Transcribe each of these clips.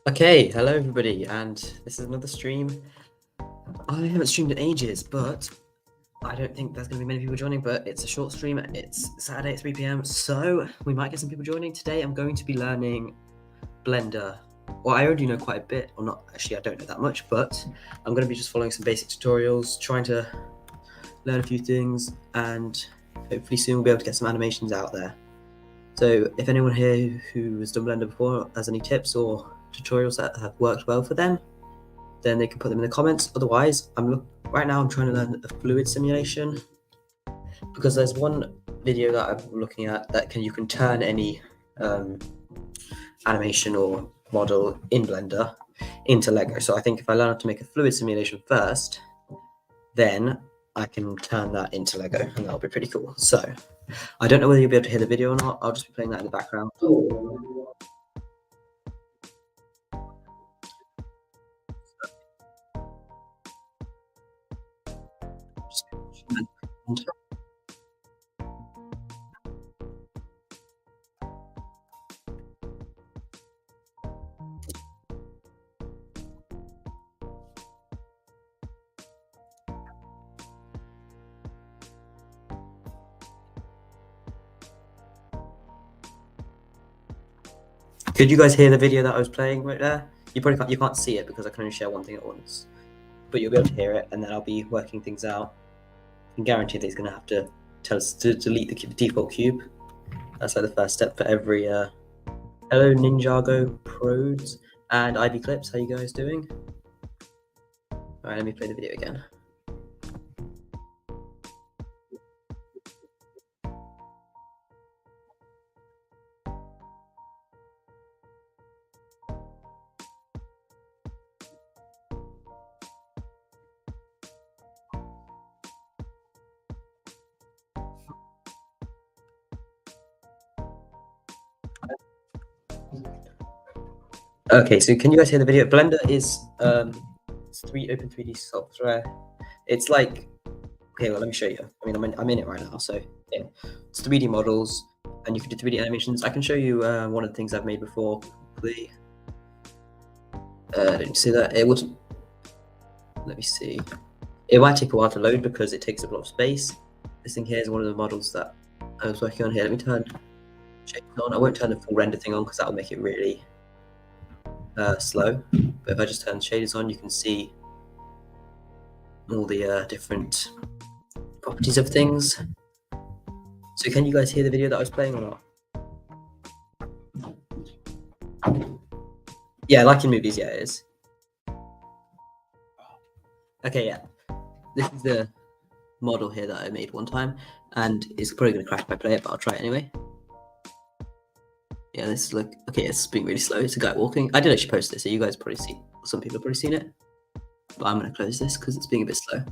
Okay, hello everybody, and this is another stream. I haven't streamed in ages, but I don't think there's going to be many people joining, but it's a short stream. It's Saturday at 3 p.m, so we might get some people joining. Today I'm going to be learning Blender. Well, I already know quite a bit, or not, actually I don't know that much, but I'm going to be just following some basic tutorials, trying to learn a few things, and hopefully soon we'll be able to get some animations out there. So if anyone here who has done Blender before has any tips or tutorials that have worked well for them, then they can put them in the comments. Otherwise, right now I'm trying to learn a fluid simulation, because there's one video that I'm looking at that you can turn any animation or model in Blender into Lego. So I think if I learn how to make a fluid simulation first, then I can turn that into Lego, and that'll be pretty cool. So I don't know whether you'll be able to hear the video or not. I'll just be playing that in the background. Could you guys hear the video that I was playing right there? You can't see it because I can only share one thing at once, but you'll be able to hear it, and then I'll be working things out. I can guarantee that he's going to have to tell us to delete the default cube. That's like the first step for every. Hello, Ninjago Prods and Ivy Clips. How you guys doing? All right, let me play the video again. Okay, so can you guys hear the video? Blender is it's open 3D software. It's like, okay, well let me show you. I mean, I'm in it right now, so yeah, it's 3D models, and you can do 3D animations. I can show you one of the things I've made before. Did you see that? It wasn't. Let me see. It might take a while to load because it takes up a lot of space. This thing here is one of the models that I was working on here. Let me turn shaders on. I won't turn the full render thing on because that'll make it really slow. But if I just turn shaders on, you can see all the different properties of things. So can you guys hear the video that I was playing or not? Yeah, like in movies, yeah, it is. Okay, yeah. This is the model here that I made one time, and it's probably going to crash if I play it, but I'll try it anyway. Yeah, this is like, okay, it's being really slow. It's a guy walking. I did actually post this, so you guys probably some people have probably seen it. But I'm going to close this because it's being a bit slow.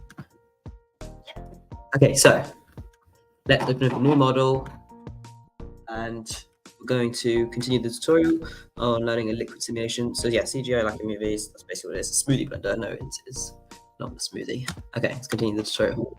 Okay, so let's open up a new model, and we're going to continue the tutorial on learning a liquid simulation. So yeah, CGI like in movies, that's basically what it is. Smoothie Blender, no, it is not the smoothie. Okay, let's continue the tutorial.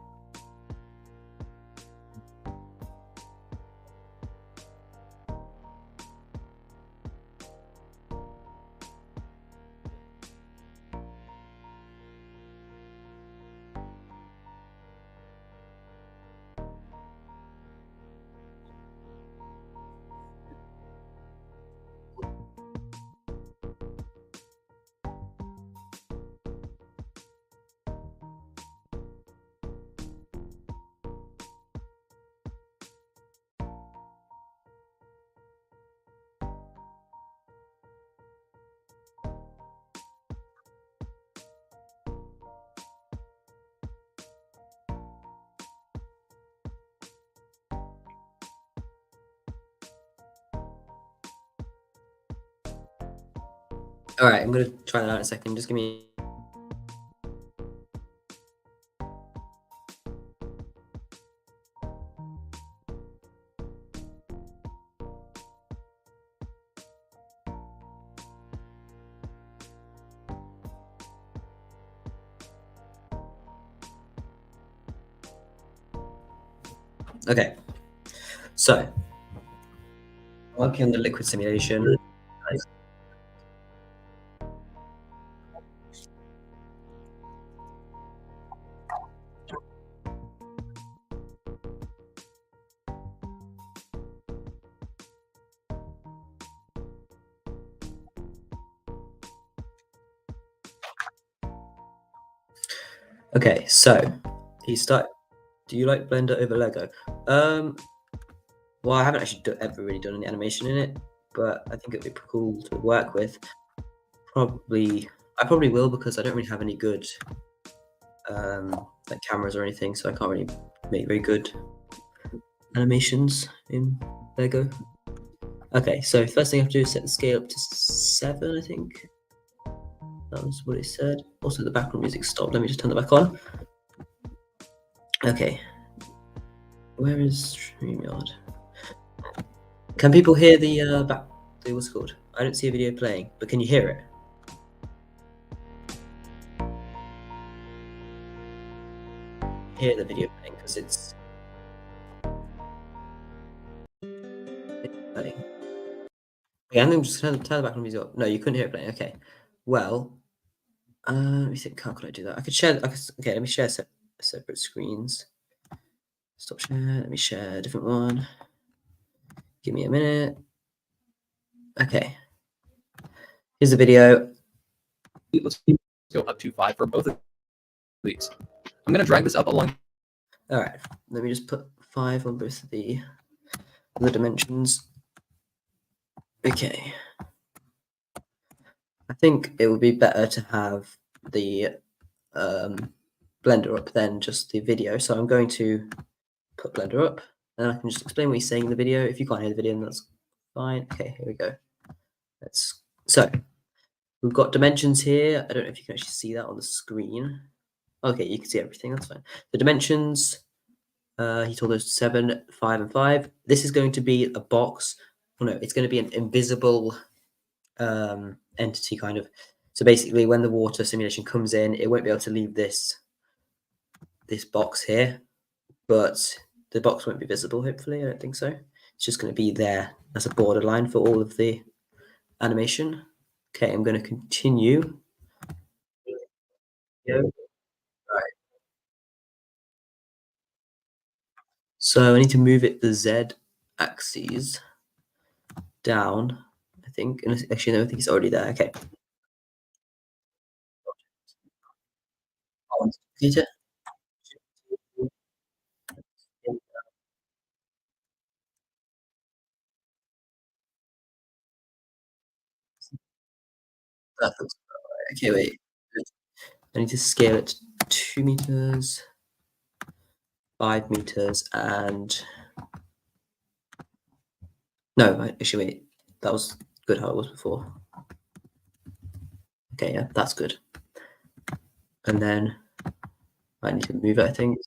All right, I'm going to try that out in a second. Just give me. Okay, so working on the liquid simulation. Okay, so he start. Do you like Blender over Lego? Well, I haven't actually ever really done any animation in it, but I think it'd be cool to work with. I probably will because I don't really have any good like cameras or anything, so I can't really make very good animations in Lego. Okay, so first thing I have to do is set the scale up to 7, I think. That was what it said. Also, the background music stopped. Let me just turn that back on. Okay. Where is StreamYard? Can people hear the what's it called? I don't see a video playing, but can you hear it? Hear the video playing because it's playing. Yeah, and then just turn the background music up. No, you couldn't hear it playing. Okay. Well, let me think. How could I do that? I could share. Okay, let me share separate screens. Stop share. Let me share a different one. Give me a minute. Okay. Here's the video. Let's go up to 5 for both of these. I'm going to drag this up along. All right. Let me just put 5 on both of the dimensions. Okay. I think it would be better to have the Blender up than just the video. So I'm going to put Blender up, and I can just explain what he's saying in the video. If you can't hear the video, then that's fine. Okay, here we go. So we've got dimensions here. I don't know if you can actually see that on the screen. Okay, you can see everything. That's fine. The dimensions. He told us 7, 5, and 5. This is going to be a box. Well, no, it's going to be an invisible entity, kind of. So basically, when the water simulation comes in, it won't be able to leave this box here, but the box won't be visible. Hopefully, I don't think so. It's just going to be there as a borderline for all of the animation. Okay, I'm going to continue. Yeah. Right. So I need to move it the Z axis down, I think. And actually, no, I think it's already there. Okay. Did it? That looks right. Okay, wait. I need to scale it to 2 meters, 5 meters, and no, actually, wait. That was good how it was before. Okay, yeah, that's good. And then I need to move it, I think,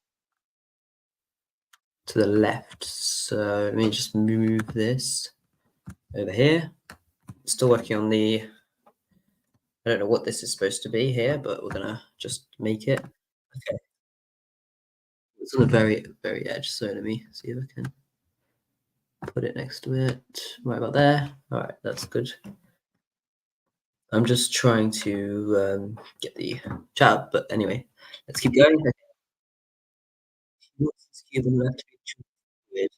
to the left. So let me just move this over here. Still working on the. I don't know what this is supposed to be here, but we're gonna just make it. Okay. It's on the very, very edge. So let me see if I can put it next to it. Right about there. All right, that's good. I'm just trying to get the chat, but anyway, let's keep going. What's this cube on the left? Weird.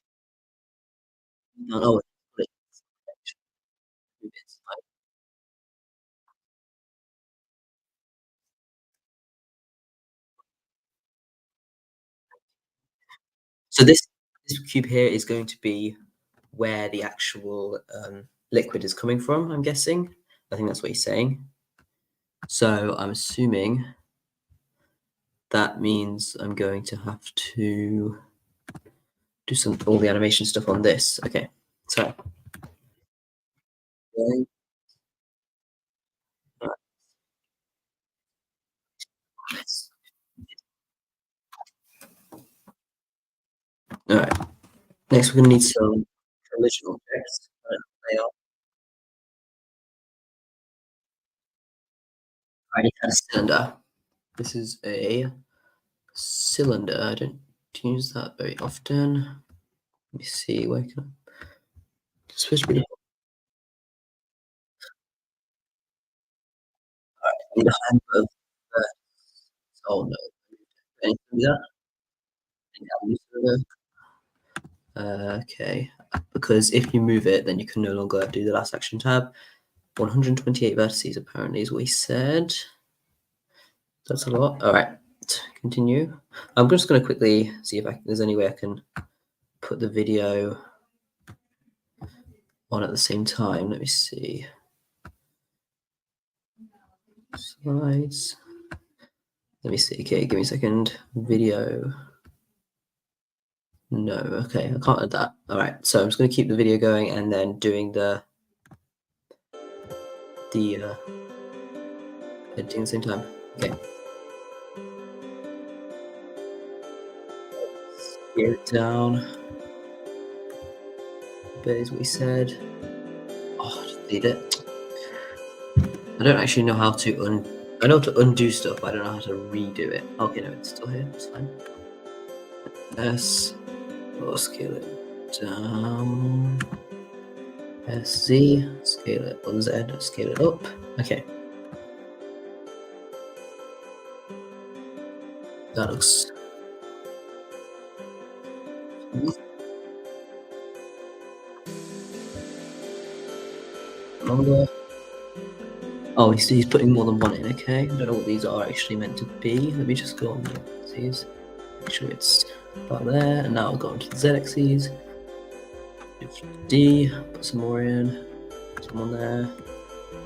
Oh, it's so this cube here is going to be where the actual liquid is coming from, I'm guessing. I think that's what he's saying. So I'm assuming that means I'm going to have to do all the animation stuff on this. Okay, so. All right. Next, we're going to need some collision objects. They are. I need a cylinder. This is a cylinder. I don't use that very often. Let me see. Where can I? It's supposed to be the hand of the. Oh no! Anything with that? Okay, because if you move it, then you can no longer do the last action tab. 128 vertices apparently is what he said. That's a lot. All right. continue. I'm just going to quickly see if there's any way I can put the video on at the same time. Let me see. Slides. Let me see. Okay, give me a second. Video. No, okay, I can't add that. All right, so I'm just going to keep the video going and then doing the editing at the same time. Okay. Gear it down. But is what he said. Oh, just delete it. I don't actually know how to I know how to undo stuff, but I don't know how to redo it. Okay, no, it's still here. It's fine. S. We'll scale it down. SZ. Scale it on Z. Scale it up. Okay. That looks longer. Oh, he's putting more than one in. Okay, I don't know what these are actually meant to be. Let me just go on the axes. Make sure it's about there, and now I'll go onto the Z axes. D. Put some more in. Some on there,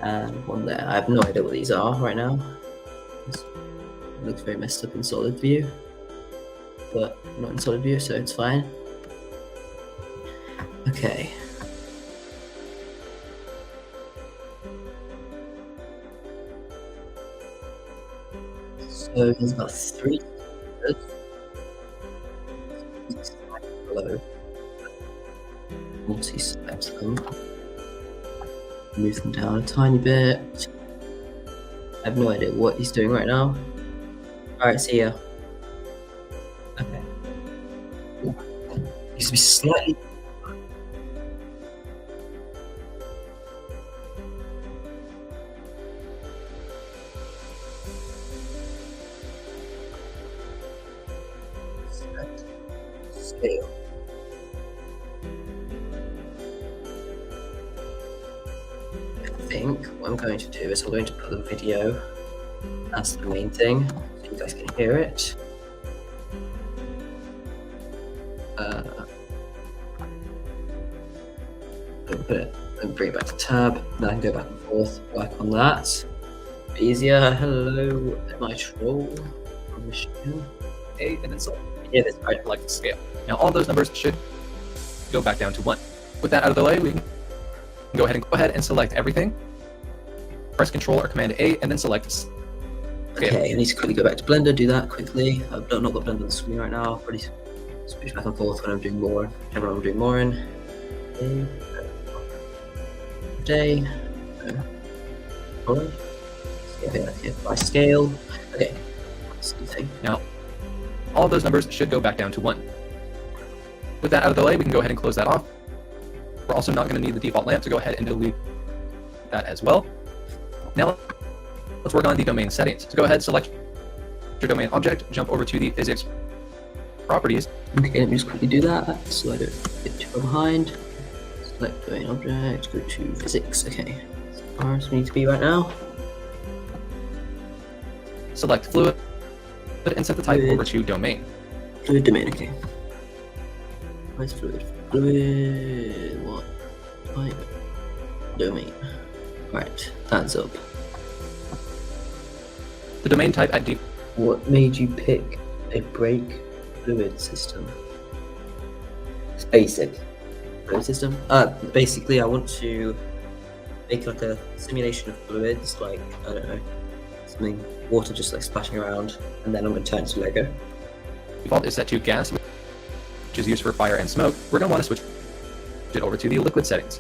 and one there. I have no idea what these are right now. It looks very messed up in solid view, but not in solid view, so it's fine. Okay. So there's about 3 below. Multi-select them. Move them down a tiny bit. I have no idea what he's doing right now. Alright, see ya. Okay. Needs to be slightly. Scale. I think what I'm going to do is I'm going to put the video as the main thing, so you guys can hear it. Bring it back to tab, then I can go back and forth, work on that. Easier. Hello, my troll from Michigan. A, and then select. Yeah, this I'd like to scale. Now all those numbers should go back down to 1. With that out of the way, we can go ahead and select everything. Press Control or Command A, and then select scale. Okay, I need to quickly go back to Blender, do that quickly. I've not got Blender on the screen right now. Probably switch back and forth when I'm doing more, whichever I'm doing more in. Day. By scale. Okay. That's the thing. Now, all of those numbers should go back down to 1. With that out of the way, we can go ahead and close that off. We're also not going to need the default lamp, so go ahead and delete that as well. Now, let's work on the domain settings. So go ahead, select your domain object, jump over to the physics properties. Okay, let me just quickly do that so I don't get too far behind. Select domain object, go to physics. Okay, as far as we need to be right now. Select fluid and set the type over to domain. Fluid domain, okay. Where's fluid? Fluid, what? Type? Domain. Right, that's up. The domain type at deep. What made you pick a brake fluid system? It's basic. Fluid system? Basically I want to make like a simulation of fluids, like, I don't know, something, water just like splashing around, and then I'm going to turn it to Lego. Default is set to gas, which is used for fire and smoke. We're going to want to switch it over to the liquid settings.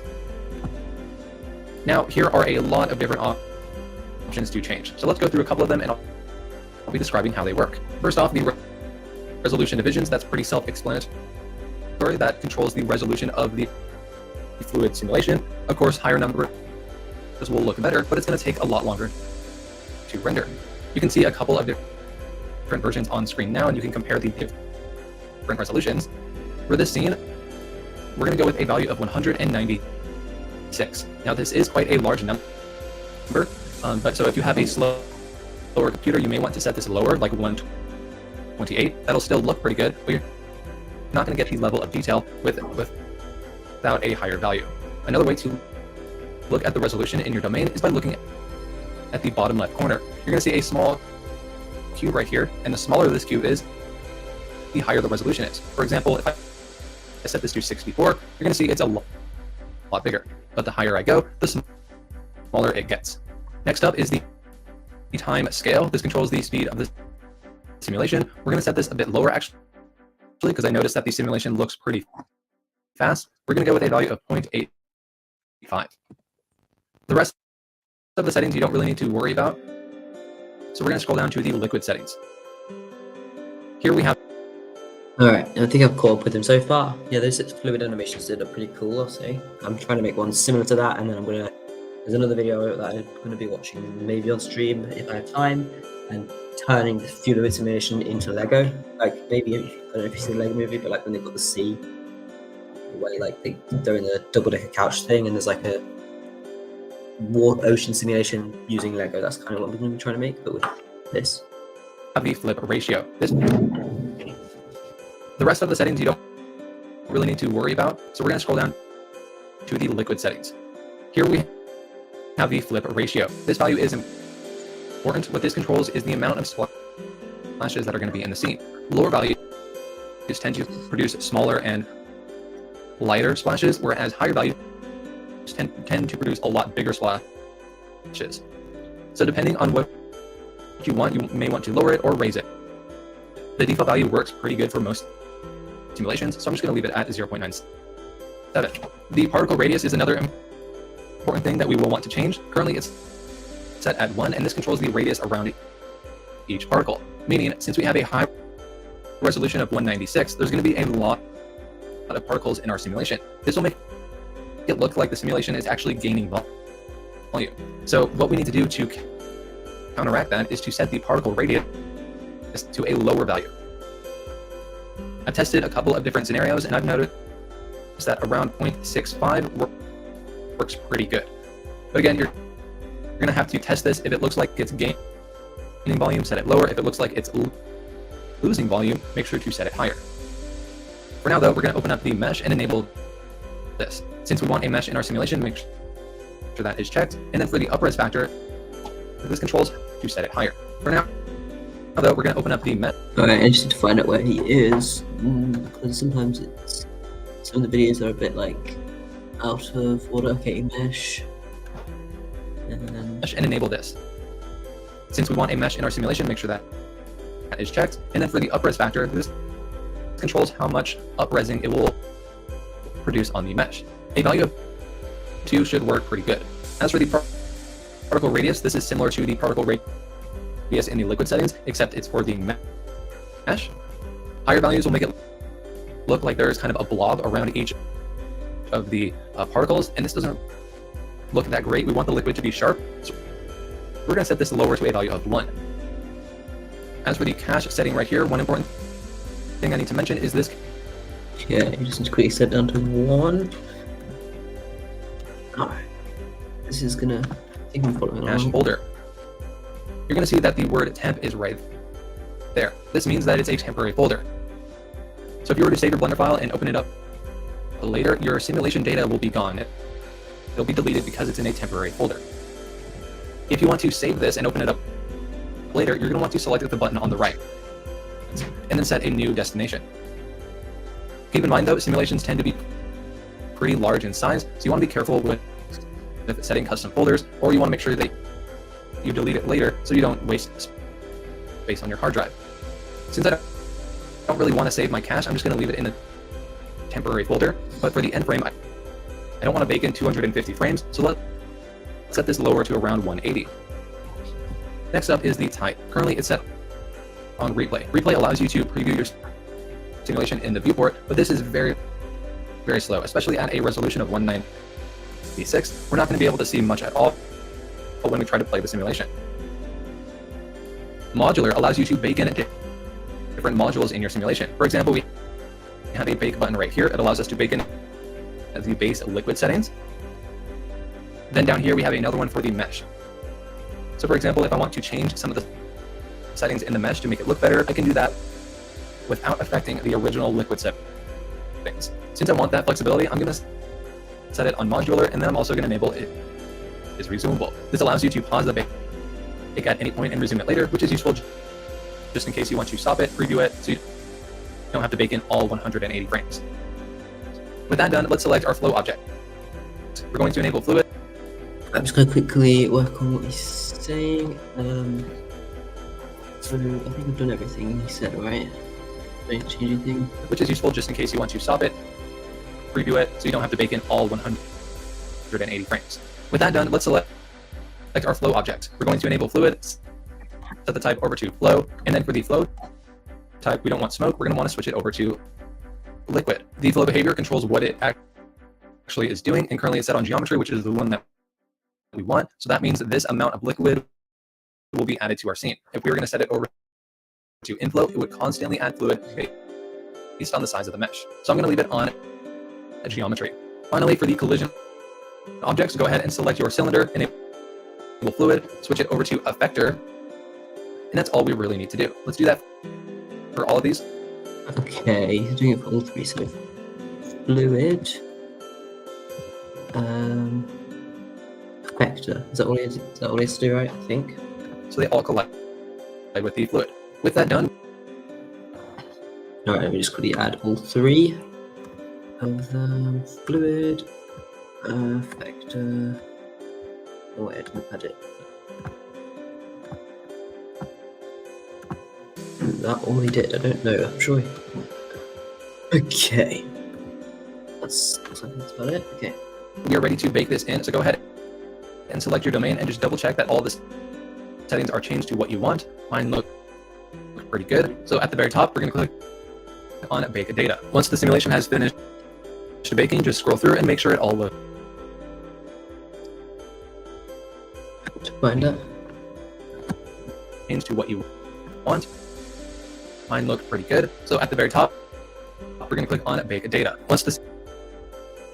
Now, here are a lot of different options to change. So let's go through a couple of them, and I'll be describing how they work. First off, the resolution divisions. That's pretty self-explanatory. That controls the resolution of the fluid simulation. Of course, higher numbers will look better, but it's going to take a lot longer to render. You can see a couple of different versions on screen now, and you can compare the different resolutions. For this scene, we're going to go with a value of 196. Now, this is quite a large number, but so if you have a slower computer, you may want to set this lower, like 120 28. That'll still look pretty good, but you're not going to get the level of detail without a higher value. Another way to look at the resolution in your domain is by looking at the bottom left corner. You're going to see a small cube right here, and the smaller this cube is, the higher the resolution is. For example, if I set this to 64, you're going to see it's a lot bigger. But the higher I go, the smaller it gets. Next up is the time scale. This controls the speed of the simulation. We're going to set this a bit lower actually, because I noticed that the simulation looks pretty fast. We're going to go with a value of 0.85. The rest of the settings you don't really need to worry about. So we're going to scroll down to the liquid settings. Here we have. Alright, I think I've caught up with him so far. Yeah, those fluid animations did look pretty cool, I'll say. I'm trying to make one similar to that, and then there's another video that I'm going to be watching maybe on stream if I have time, and turning the fluid simulation into Lego. Like, maybe, I don't know if you've seen the Lego movie, but like when they've got the sea, where like they're in the double-decker couch thing, and there's like a ocean simulation using Lego. That's kind of what we're going to be trying to make, but with this. The flip ratio. The rest of the settings you don't really need to worry about. So we're going to scroll down to the liquid settings. Here we have the flip ratio. This value is important. What this controls is the amount of splashes that are going to be in the scene. Lower values tend to produce smaller and lighter splashes, whereas higher values tend to produce a lot bigger splashes. So depending on what you want, you may want to lower it or raise it. The default value works pretty good for most simulations, so I'm just going to leave it at 0.97. The particle radius is another important thing that we will want to change. Currently it's set at 1, and this controls the radius around each particle, meaning since we have a high resolution of 196, there's going to be a lot of particles in our simulation. This will make it look like the simulation is actually gaining volume. So what we need to do to counteract that is to set the particle radius to a lower value. I've tested a couple of different scenarios, and I've noticed that around 0.65 works pretty good. But again, you're going to have to test this. If it looks like it's gaining volume, set it lower. If it looks like it's losing volume, make sure to set it higher. For now, though, we're going to open up the mesh and enable this. Since we want a mesh in our simulation, make sure that is checked. And then for the upres factor, this controls to set it higher. For now, though, we're going to open up the mesh. Alright, I just need to find out where he is, because sometimes some of the videos are a bit like out of order. Okay, mesh. And enable this. Since we want a mesh in our simulation, make sure that is checked. And then for the upres factor, this controls how much upresing it will produce on the mesh. A value of 2 should work pretty good. As for the particle radius, this is similar to the particle radius in the liquid settings, except it's for the mesh. Higher values will make it look like there's kind of a blob around each of the particles, and this doesn't look that great. We want the liquid to be sharp, so we're going to set this lower to a value of 1. As for the cache setting right here, one important thing I need to mention is this. Yeah, you just need to quickly set down to 1. Alright. This is gonna take me following Cache along. folder. You're going to see that the word temp is right there. This means that it's a temporary folder. So if you were to save your Blender file and open it up later, your simulation data will be gone. It'll be deleted because it's in a temporary folder. If you want to save this and open it up later, you're going to want to select the button on the right and then set a new destination. Keep in mind though, simulations tend to be pretty large in size, so you want to be careful with setting custom folders, or you want to make sure that you delete it later so you don't waste space on your hard drive. Since I don't really want to save my cache, I'm just going to leave it in a temporary folder, but for the end frame, I don't want to bake in 250 frames, so let's set this lower to around 180. Next up is the type. Currently it's set on replay. Replay allows you to preview your simulation in the viewport, but this is very, very slow, especially at a resolution of 196. We're not going to be able to see much at all when we try to play the simulation. Modular allows you to bake in different modules in your simulation. For example, we have a bake button right here. It allows us to bake in the base liquid settings. Then down here we have another one for the mesh. So for example, if I want to change some of the settings in the mesh to make it look better, I can do that without affecting the original liquid settings. Since I want that flexibility, I'm going to set it on modular, and then I'm also going to enable it is resumable. This allows you to pause the bake at any point and resume it later, which is useful just in case you want to stop it, preview it, so you don't have to bake in all 180 frames. With that done, let's select our flow object. We're going to enable fluid. I'm just going to quickly work on what he's saying. So I think I've done everything he said, right? Don't change anything. Which is useful just in case you want to stop it, preview it, so you don't have to bake in all 180 frames. With that done, let's select our flow object. We're going to enable fluid, set the type over to flow, and then for the flow type, we don't want smoke, we're going to want to switch it over to liquid. The flow behavior controls what it actually is doing, and currently it's set on geometry, which is the one that we want. So that means that this amount of liquid will be added to our scene. If we were going to set it over to inflow, it would constantly add fluid based on the size of the mesh. So I'm going to leave it on a geometry. Finally, for the collision objects, go ahead and select your cylinder, enable fluid, switch it over to effector, and that's all we really need to do. Let's do that for all of these. Okay, he's doing it for all three. So fluid, effector. Is that all he has to do, right? I think. So they all collide with the fluid. With that done, all right, let me just quickly add all three of them. Fluid, effector. Oh wait, I didn't add it. Is that all he did? I don't know. I'm sure. Okay. That's about it. Okay. we are ready to bake this in. So go ahead and select your domain and just double check that all the settings are changed to what you want. Mine look pretty good. So at the very top, we're going to click on Bake Data. Once the simulation has finished baking, just scroll through and make sure it all looks To find out. changed to what you want. Mine look pretty good. So at the very top, we're going to click on Bake Data. Once this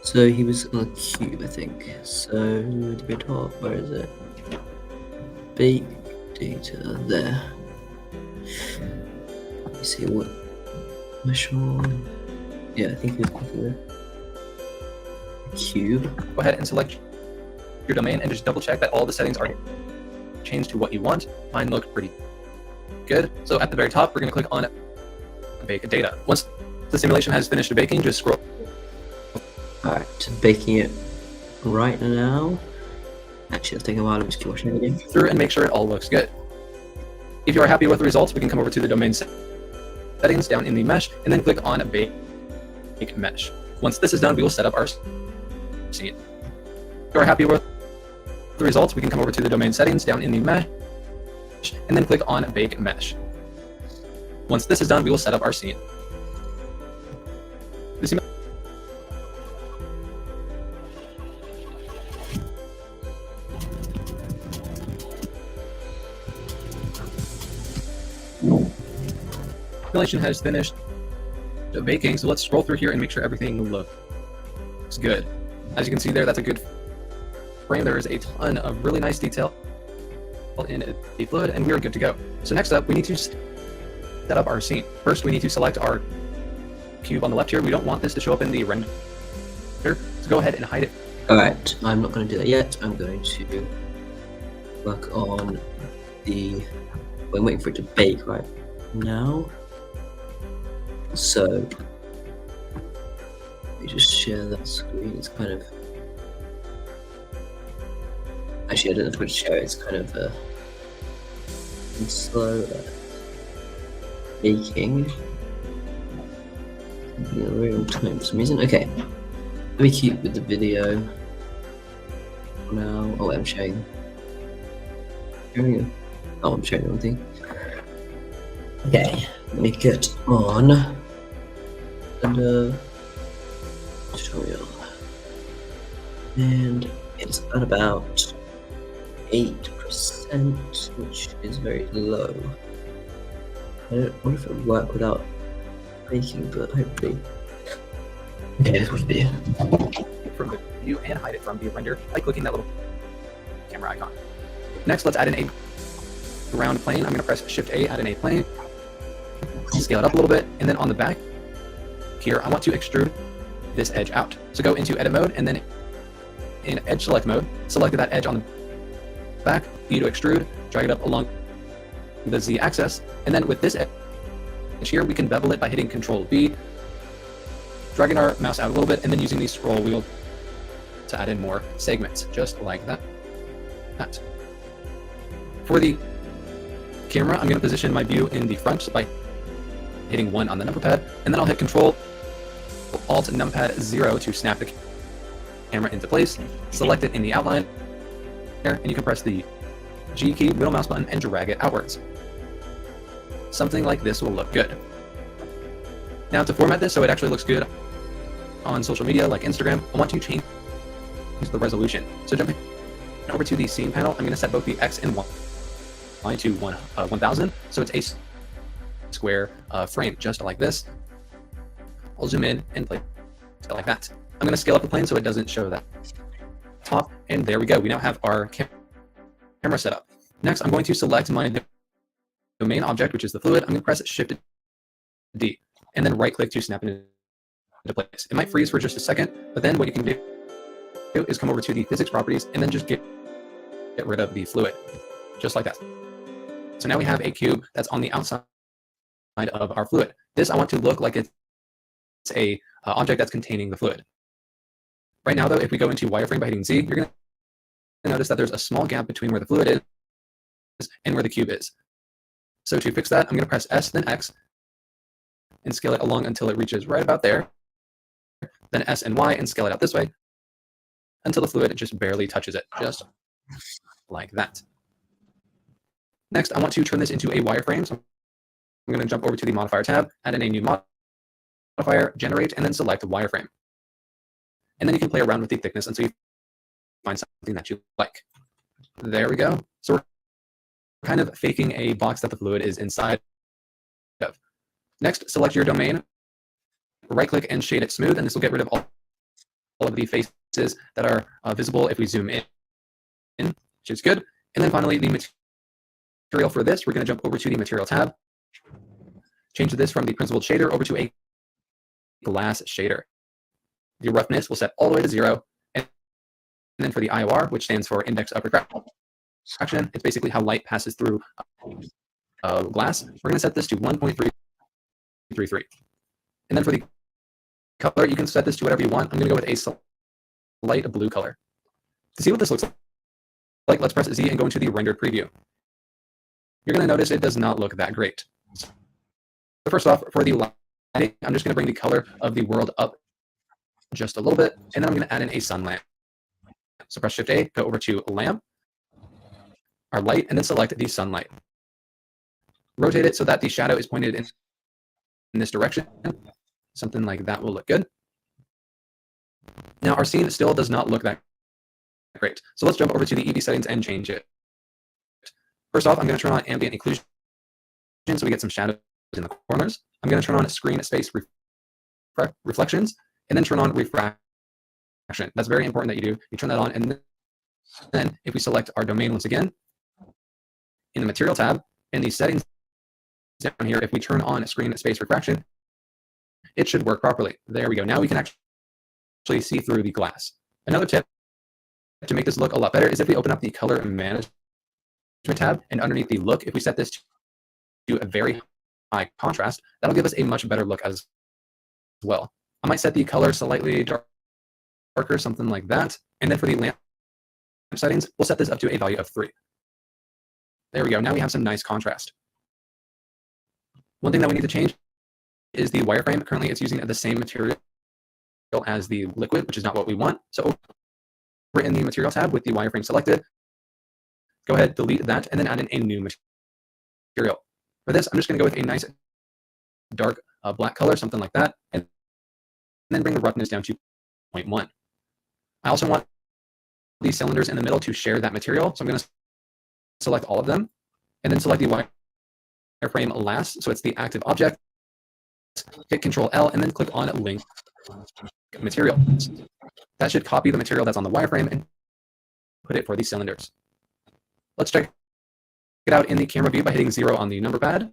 So he was on a cube, I think. So at the very top, where is it? Bake data there. Let me see what mesh one. Yeah, I think he was looking at the cube. go ahead and select your domain and just double check that all the settings are changed to what you want. Mine look pretty good. So at the very top, we're going to click on Bake Data. Once the simulation has finished baking, just scroll. Alright, baking it right now. Actually, it's taking a while. Let me just keep watching it again. through and make sure it all looks good. If you are happy with the results, we can come over to the domain settings down in the mesh and then click on Bake Mesh. Once this is done, we will set up our scene. If you are happy with the results, we can come over to the domain settings down in the mesh and then click on Bake Mesh. Once this is done, we will set up our scene. The simulation has finished baking, so let's scroll through here and make sure everything looks good. As you can see there, that's a good frame. There is a ton of really nice detail in the fluid, and we are good to go. So next up, we need to set up our scene. First, we need to select our cube on the left here. We don't want this to show up in the render, so go ahead and hide it. Alright, I'm not going to do that yet. I'm going to work on the... I'm waiting for it to bake right now. So, let me just share that screen. It's kind of... Actually, I don't know if I should share it. It's kind of slow baking. In real time for some reason. Okay, let me keep with the video now. Oh, I'm sharing. Oh, I'm sharing one thing. Okay, let me get on and tutorial, and it's at about 8%, which is very low. I don't wonder if it would work without baking, but hopefully. Okay, this would be From the view and hide it from the render by clicking that little camera icon. Next, let's add in a ground plane. I'm going to press Shift A, add in a plane. scale it up a little bit, and then on the back here, I want to extrude this edge out. So go into edit mode, and then in edge select mode, select that edge on the back, E to extrude, drag it up along the Z axis, and then with this edge here, we can bevel it by hitting Control V, dragging our mouse out a little bit, and then using the scroll wheel to add in more segments, just like that. For the camera, I'm going to position my view in the front by hitting 1 on the number pad, and then I'll hit Control Alt numpad 0 to snap the camera into place, select it in the outline, and you can press the G key, middle mouse button, and drag it outwards. Something like this will look good. Now to format this so it actually looks good on social media like Instagram, I want to change the resolution. So jumping over to the scene panel, I'm going to set both the X and Y to 1000, so it's a square frame, just like this. I'll zoom in and place it like that. I'm going to scale up the plane so it doesn't show that top, and there we go. We now have our camera set up. Next, I'm going to select my domain object, which is the fluid. I'm going to press Shift D, and then right-click to snap it into place. It might freeze for just a second, but then what you can do is come over to the physics properties and then just get rid of the fluid, just like that. So now we have a cube that's on the outside of our fluid. This I want to look like it's a object that's containing the fluid. Right now, though, if we go into wireframe by hitting Z, you're going to notice that there's a small gap between where the fluid is and where the cube is. So to fix that, I'm going to press S, then X, and scale it along until it reaches right about there. Then S and Y, and scale it out this way until the fluid just barely touches it, just like that. Next, I want to turn this into a wireframe. So I'm going to jump over to the modifier tab, add in a new modifier, generate, and then select wireframe. And then you can play around with the thickness until you find something that you like. There we go. So we're kind of faking a box that the fluid is inside of. Next, select your domain, right-click and shade it smooth, and this will get rid of all of the faces that are visible if we zoom in, which is good. And then finally, the material for this, we're going to jump over to the material tab, change this from the principled shader over to a glass shader. The roughness will set all the way to 0. And then for the IOR, which stands for index of refraction, it's basically how light passes through glass. We're going to set this to 1.333. And then for the color, you can set this to whatever you want. I'm going to go with a light blue color. To see what this looks like, let's press Z and go into the rendered preview. You're going to notice it does not look that great. So first off, for the lighting, I'm just going to bring the color of the world up just a little bit, and then I'm going to add in a sun lamp. So press Shift A, go over to lamp, our light, and then select the sunlight. Rotate it so that the shadow is pointed in this direction. Something like that will look good. Now our scene still does not look that great. So let's jump over to the EV settings and change it. First off, I'm going to turn on ambient occlusion so we get some shadows in the corners. I'm going to turn on screen space reflections, and then turn on refraction. That's very important that you do. You turn that on, and then if we select our domain once again, in the material tab, in the settings down here, if we turn on screen space refraction, it should work properly. There we go. Now we can actually see through the glass. Another tip to make this look a lot better is if we open up the color management tab, and underneath the look, if we set this to a very high contrast, that'll give us a much better look as well. I might set the color slightly darker, something like that. And then for the lamp settings, we'll set this up to a value of 3. There we go. Now we have some nice contrast. One thing that we need to change is the wireframe. Currently, it's using the same material as the liquid, which is not what we want. So we're in the material tab with the wireframe selected. Go ahead, delete that, and then add in a new material. For this, I'm just going to go with a nice dark black color, something like that, and then bring the roughness down to 0.1. I also want these cylinders in the middle to share that material, so I'm going to select all of them, and then select the wireframe last, so it's the active object. Hit Control L, and then click on Link Material. That should copy the material that's on the wireframe and put it for the cylinders. Let's check it out in the camera view by hitting 0 on the number pad.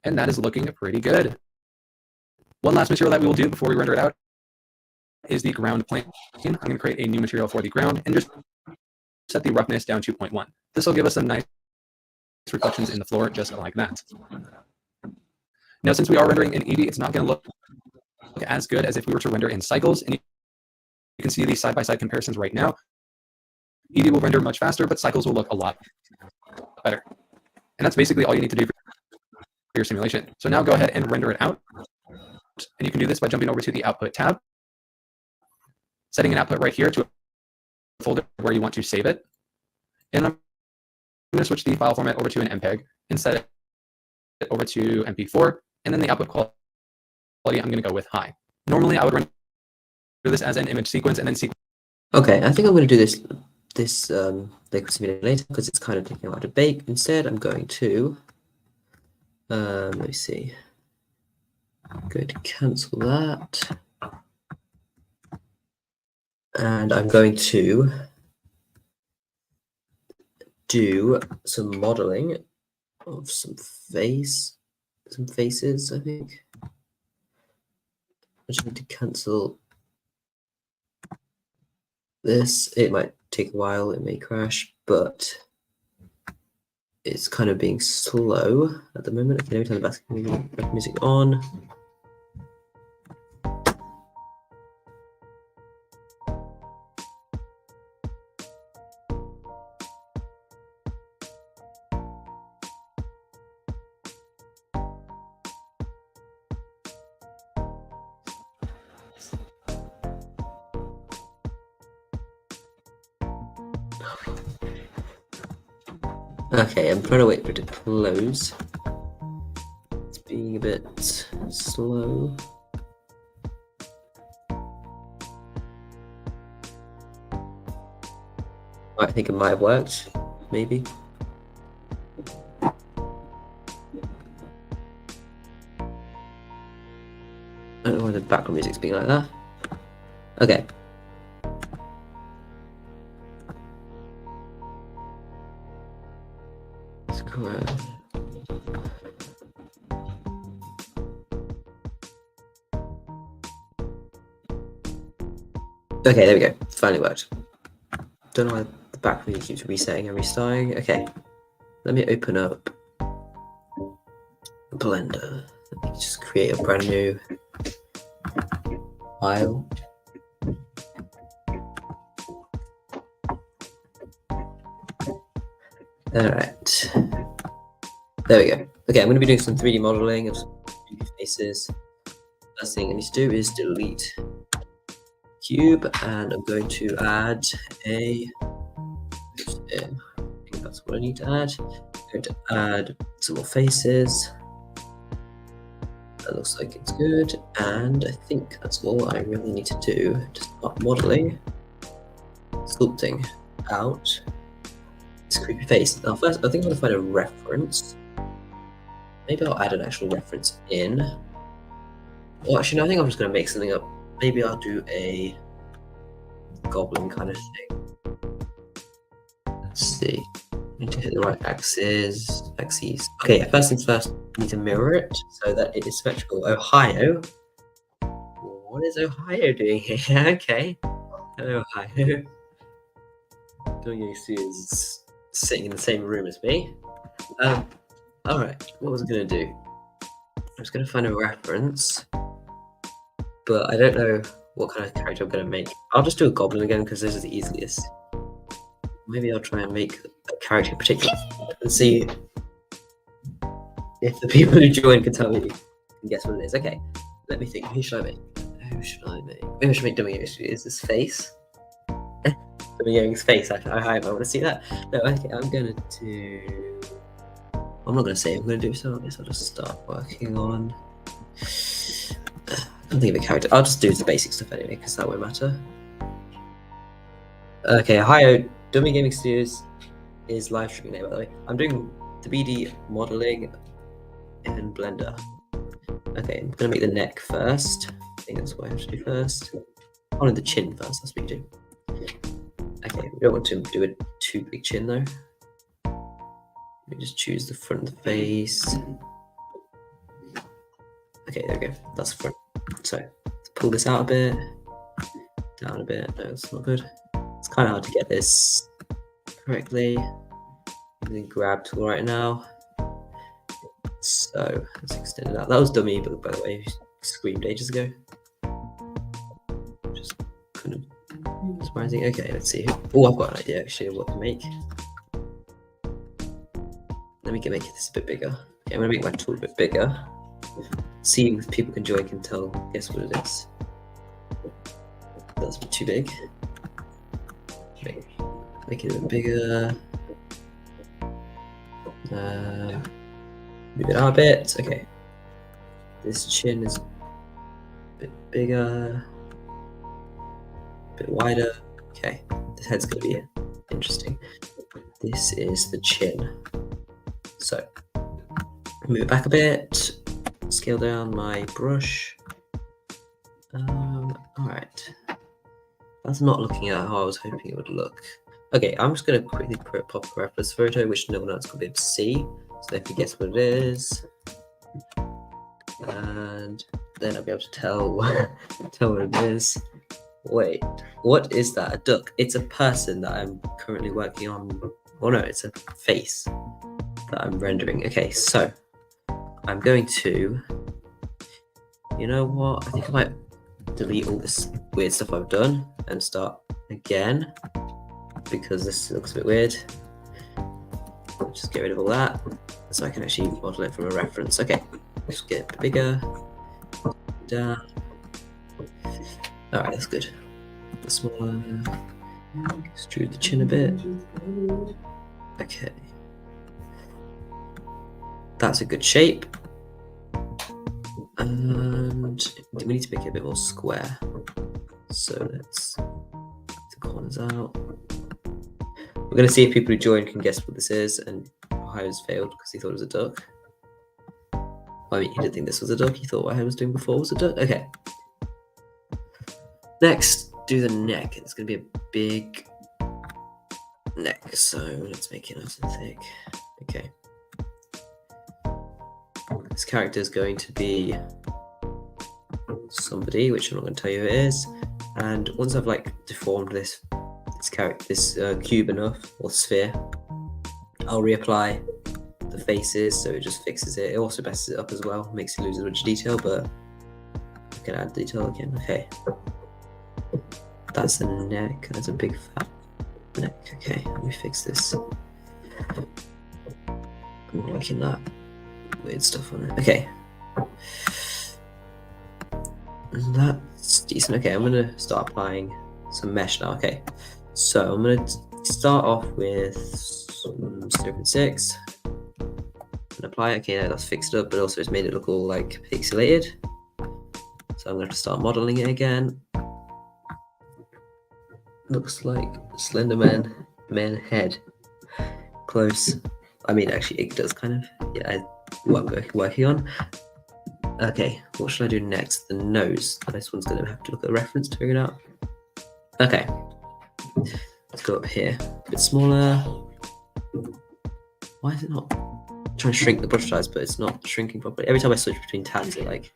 And that is looking pretty good. One last material that we will do before we render it out is the ground plane. I'm going to create a new material for the ground and just set the roughness down to 0.1. This will give us some nice reflections in the floor, just like that. Now, since we are rendering in Eevee, it's not going to look as good as if we were to render in Cycles. And you can see these side-by-side comparisons right now. Eevee will render much faster, but Cycles will look a lot better. And that's basically all you need to do for your simulation. So now go ahead and render it out. And you can do this by jumping over to the Output tab, setting an output right here to a folder where you want to save it. And I'm going to switch the file format over to an MPEG and set it over to MP4. And then the output quality, I'm going to go with high. Normally, I would render this as an image sequence and then sequence. Okay, I think I'm going to do this liquid simulator later because it's kind of taking a while to bake. Instead, I'm going to let me see. I'm going to cancel that, and I'm going to do some modeling of some faces. I think I just need to cancel this. It might take a while, it may crash, but it's kind of being slow at the moment. Okay, let me turn the back music on. Okay, I'm trying to wait for it to close. It's being a bit slow. I think it might have worked, maybe. I don't know why the background music's being like that. Okay. Okay, there we go. Finally worked. Don't know why the back video keeps resetting and restarting. Okay, let me open up Blender. Let me just create a brand new file. Alright. There we go. Okay, I'm going to be doing some 3D modeling of some faces. First thing I need to do is delete cube, and I'm going to add a. I think that's what I need to add. I'm going to add some more faces. That looks like it's good, and I think that's all I really need to do to start modeling, sculpting out this creepy face. Now, first, I think I'm going to find a reference. Maybe I'll add an actual reference in. Well, actually, no, I think I'm just going to make something up. Maybe I'll do a goblin kind of thing. Let's see. I need to hit the right axes. Okay, first things first, I need to mirror it so that it is symmetrical. Ohio. What is Ohio doing here? Okay. Hello, Ohio. Doing is sitting in the same room as me. Alright, what was I going to do? I was going to find a reference, but I don't know what kind of character I'm going to make. I'll just do a goblin again because this is the easiest. Maybe I'll try and make a character in particular and see if the people who join can tell me, can guess what it is. Okay, let me think. Who should I make? Maybe I should make Dummy Is this face? Dummy face. I want to see that. No, okay, I'm going to do. I'm not going to say I'm going to do so. I guess I'll just start working on. I don't think of a character. I'll just do the basic stuff anyway, because that won't matter. Okay, Ohio Dummy Gaming Studios is live streaming name, by the way. I'm doing the BD modeling in Blender. Okay, I'm going to make the neck first. I think that's what I have to do first. I'll do the chin first, that's what you do. Okay, we don't want to do a too big chin though. Let me just choose the front of the face. Okay, there we go. That's front. So let's pull this out a bit, down a bit. No, it's not good. It's kind of hard to get this correctly. Using grab tool right now. So let's extend it out. That was dummy, but by the way, screamed ages ago. Just kind of surprising. Okay, let's see. Oh, I've got an idea actually of what to make. Let me make this a bit bigger. Okay, I'm gonna make my tool a bit bigger. See if people can join, can tell, guess what it is. That's a bit too big. Make it a bit bigger. Move it out a bit. Okay. This chin is a bit bigger, a bit wider. Okay, this head's gonna be interesting. This is the chin. So move it back a bit. Scale down my brush. All right. That's not looking at how I was hoping it would look. Okay, I'm just gonna quickly pop a reference photo, which no one else will be able to see. So they can guess what it is. And then I'll be able to tell what it is. Wait, what is that? A duck? It's a person that I'm currently working on. Oh no, it's a face that I'm rendering. Okay, so I'm going to, you know what? I think I might delete all this weird stuff I've done and start again because this looks a bit weird. Just get rid of all that so I can actually model it from a reference. Okay, just get it bigger. Down. Alright, that's good. Smaller. Extrude the chin a bit. Okay. That's a good shape. And we need to make it a bit more square. So let's take the corners out. We're going to see if people who join can guess what this is, and Ohio's failed because he thought it was a duck. I mean, he didn't think this was a duck, he thought what I was doing before was a duck. Okay. Next, do the neck. It's going to be a big neck, so let's make it nice and thick. Okay. This character is going to be somebody, which I'm not going to tell you who it is. And once I've like deformed this cube enough, or sphere, I'll reapply the faces, so it just fixes it. It also messes it up as well, makes it lose a bunch of detail, but I can add detail again. Okay, that's the neck. That's a big fat neck. Okay, let me fix this. I'm liking that weird stuff on it. Okay, that's decent. Okay, I'm gonna start applying some mesh now. Okay, so I'm gonna start off with 0.6 and apply it. Okay, now that's fixed up, but also it's made it look all like pixelated. So I'm gonna have to start modeling it again. Looks like Slenderman head. Close. I mean, actually, it does kind of. Yeah, what I'm working on. Okay, what should I do next? The nose. This one's going to have to look at a reference to figure it out. Okay, let's go up here. A bit smaller. Why is it not? I'm trying to shrink the brush size, but it's not shrinking properly. Every time I switch between tabs, it like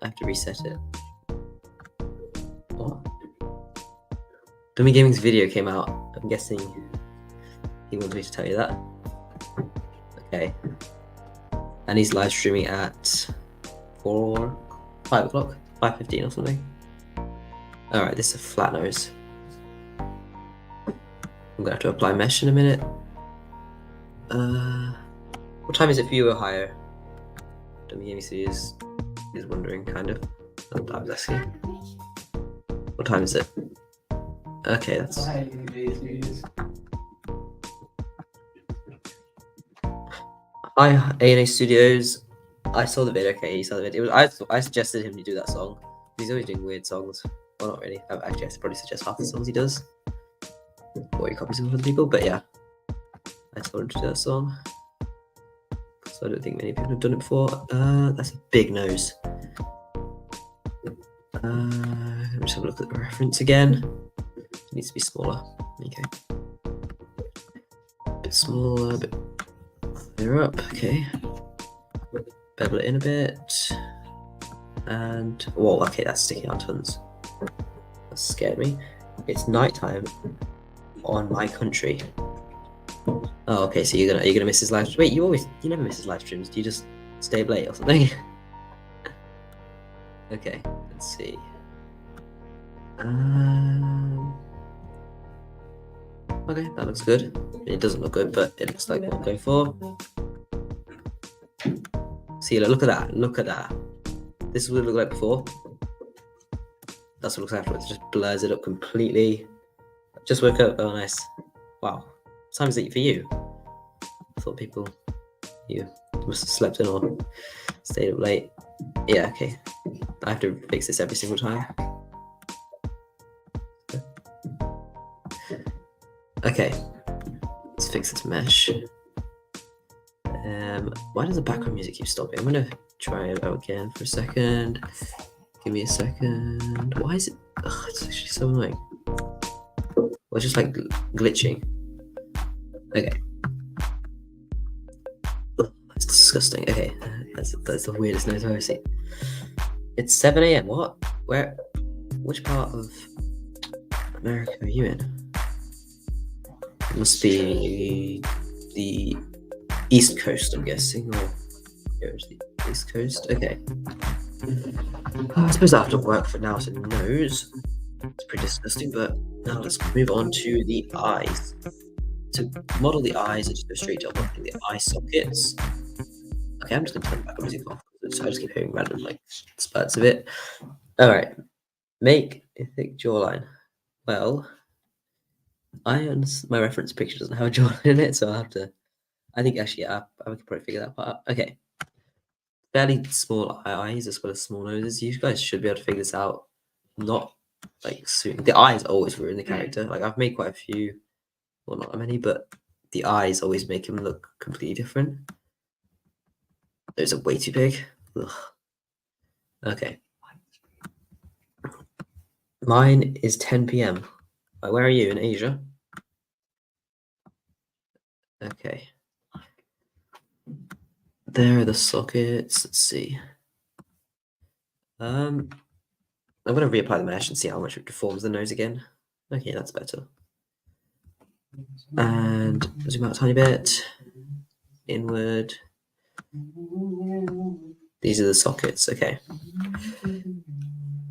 I have to reset it. What? Dummy Gaming's video came out. I'm guessing he wanted me to tell you that. Okay. And he's live streaming at 5 o'clock, 5:15 or something. Alright, this is a flat nose. I'm gonna have to apply mesh in a minute. What time is it for you, Ohio? Dummy Gaming Studios is wondering, kind of. I was asking. What time is it? Okay, that's. Hi, A&A Studios. I saw the video. Okay, he saw the video. I suggested him to do that song. He's always doing weird songs. Well, not really. Actually, I probably suggest half the songs he does. Or he copies them from other people. But yeah, I told him to do that song. So I don't think many people have done it before. That's a big nose. Let me just have a look at the reference again. It needs to be smaller. Okay. A bit smaller, a bit clear up. Okay. Bevel it in a bit. And whoa, okay, that's sticking out tons. That scared me. It's nighttime on my country. Oh, okay, so you're gonna miss his live stream. Wait, you never miss his live streams. Do you just stay up late or something? Okay, let's see. Okay, that looks good. It doesn't look good, but it looks like what I'm going for. See, look at that. Look at that. This is what it looked like before. That's what it looks afterwards. It just blurs it up completely. Just woke up. Oh, nice. Wow. What time is it for you? I thought you must have slept in or stayed up late. Yeah, okay. I have to fix this every single time. Okay. Let's fix this mesh. Why does the background music keep stopping? I'm gonna try it out again for a second. Give me a second. Why is it? Ugh, it's actually so annoying. Well, it's just like glitching. Okay. Ugh, that's disgusting. Okay, that's the weirdest noise I've ever seen. It's 7 a.m. What? Where? Which part of America are you in? It must be the East Coast, I'm guessing, or here's the East Coast. Okay. I suppose I have to work for now, so nose. It's pretty disgusting, but now let's move on to the eyes. To model the eyes, I just go straight to unlocking the eye sockets. Okay, I'm just gonna turn the background music off, so I just keep hearing random like spurts of it. All right, make a thick jawline. Well, my reference picture doesn't have a jawline in it, so I'll have to. I think actually, I could probably figure that part out. Okay. Fairly small eyes as well as small noses. You guys should be able to figure this out. Not like soon. The eyes always ruin the character. Like I've made quite a few, well, not that many, but the eyes always make him look completely different. Those are way too big. Ugh. Okay. Mine is 10 p.m. Where are you, in Asia? Okay. There are the sockets. Let's see. I'm gonna reapply the mesh and see how much it deforms the nose again. Okay, that's better. And zoom out a tiny bit. Inward. These are the sockets. Okay.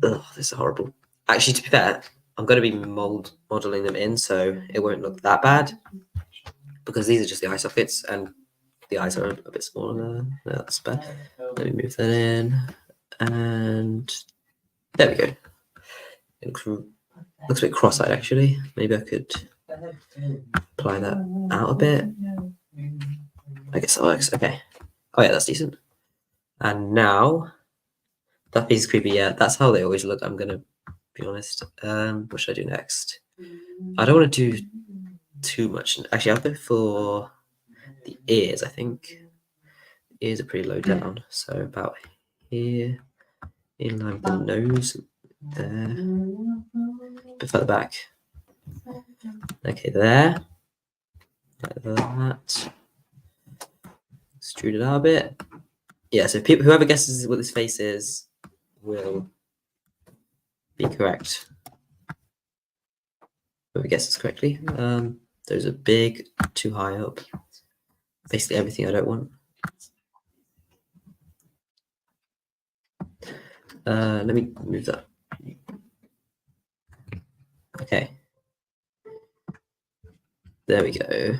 Ugh, this is horrible. Actually, to be fair, I'm going to be modeling them in, so it won't look that bad. Because these are just the eye sockets, and the eyes are a bit smaller. No, that's bad. Let me move that in. And there we go. It looks a bit cross-eyed, actually. Maybe I could apply that out a bit. I guess that works. Okay. Oh, yeah, that's decent. And now, that piece is creepy. Yeah, that's how they always look. I'm going to be honest. What should I do next? I don't want to do too much. Actually, I'll go for the ears, I think. Ears are pretty low down. So about here, in line with the nose, there. A bit further back. Okay, there. Like that. Extrude it out a bit. Yeah, so whoever guesses what this face is will be correct. Whoever guesses correctly. Those are big, too high up. Basically everything I don't want. Let me move that. Okay. There we go.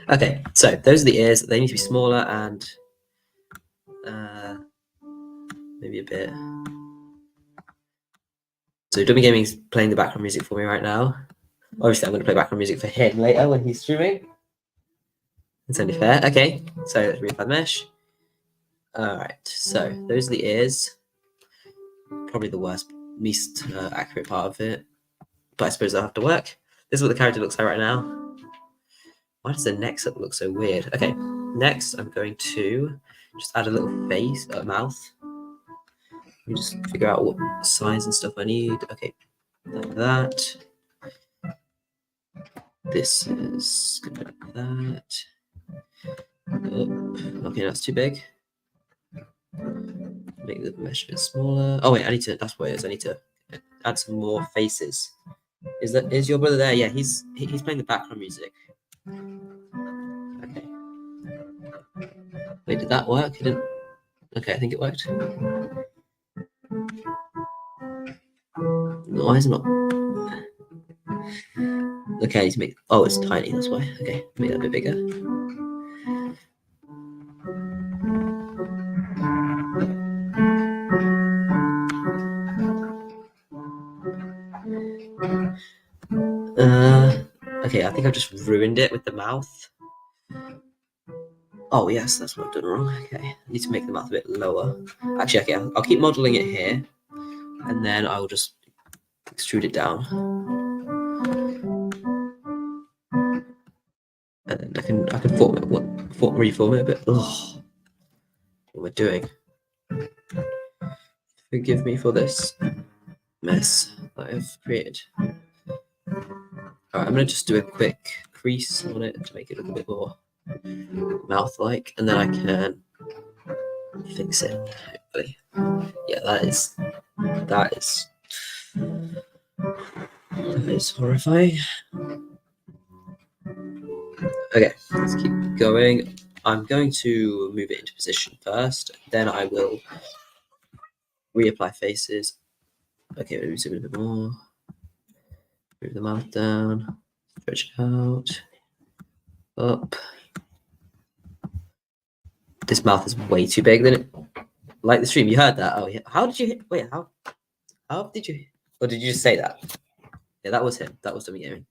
Okay, so those are the ears. They need to be smaller and maybe a bit. So Dummy Gaming's playing the background music for me right now. Obviously, I'm going to play background music for him later when he's streaming. It's only fair. Okay, so let's reapply the mesh. All right, so those are the ears. Probably the least accurate part of it, but I suppose they'll have to work. This is what the character looks like right now. Why does the neck look so weird? Okay, next I'm going to just add a little face, mouth. Let me just figure out what size and stuff I need. Okay, like that. This is good like that. Oh, okay, that's too big. Make the mesh a bit smaller. Oh wait, I need to. That's what it is. I need to add some more faces. Is your brother there? Yeah, he's playing the background music. Okay. Wait, did that work? It didn't. Okay, I think it worked. Why is it not? Okay, I need to make. Oh, it's tiny. That's why. Okay, make that a bit bigger. Okay, I think I've just ruined it with the mouth. Oh yes, that's what I've done wrong. Okay, I need to make the mouth a bit lower. Actually, okay, I'll keep modeling it here, and then I will just extrude it down. And then I can reform it a bit. Ugh, what we're doing. Forgive me for this mess that I've created. Alright, I'm gonna just do a quick crease on it to make it look a bit more mouth-like, and then I can fix it. Hopefully, yeah, that is horrifying. Okay, let's keep going. I'm going to move it into position first, then I will reapply faces. Okay, maybe zoom in a bit more. Move the mouth down, stretch it out, up. This mouth is way too big than it. Like the stream, you heard that? Oh yeah. How did you hit? Wait, how did you? Or did you just say that? Yeah, that was him. That was Dummy Gaming.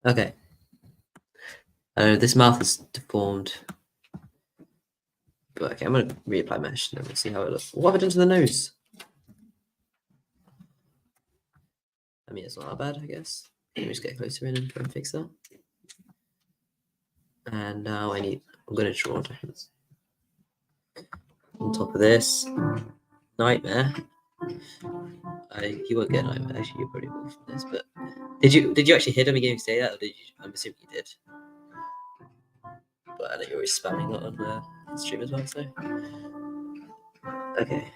Okay. This mouth is deformed. But okay, I'm gonna reapply mesh and then we'll see how it looks. What have I done to the nose? I mean, it's not that bad, I guess. Let me just get closer in and try and fix that. And now I'm gonna draw diamonds on top of this. Nightmare. You won't get nightmare. Actually, you probably will from this. But did you actually hear Dummy Gaming say that, or did you? I'm assuming you did. But I know you're always spamming that on the stream as well. So okay.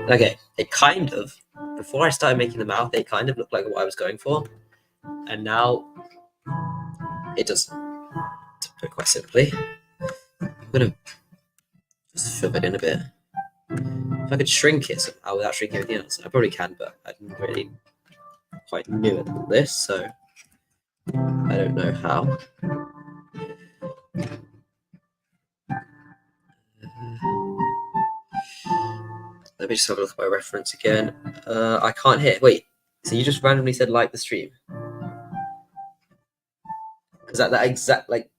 Okay, it kind of, before I started making the mouth, it kind of looked like what I was going for. And now it doesn't. To put it quite simply. I'm going to just shove it in a bit. If I could shrink it somehow without shrinking everything else, I probably can, but I'm really quite new at this, so I don't know how. Let me just have a look at my reference again. I can't hear. Wait, so you just randomly said like the stream? Because that exact, like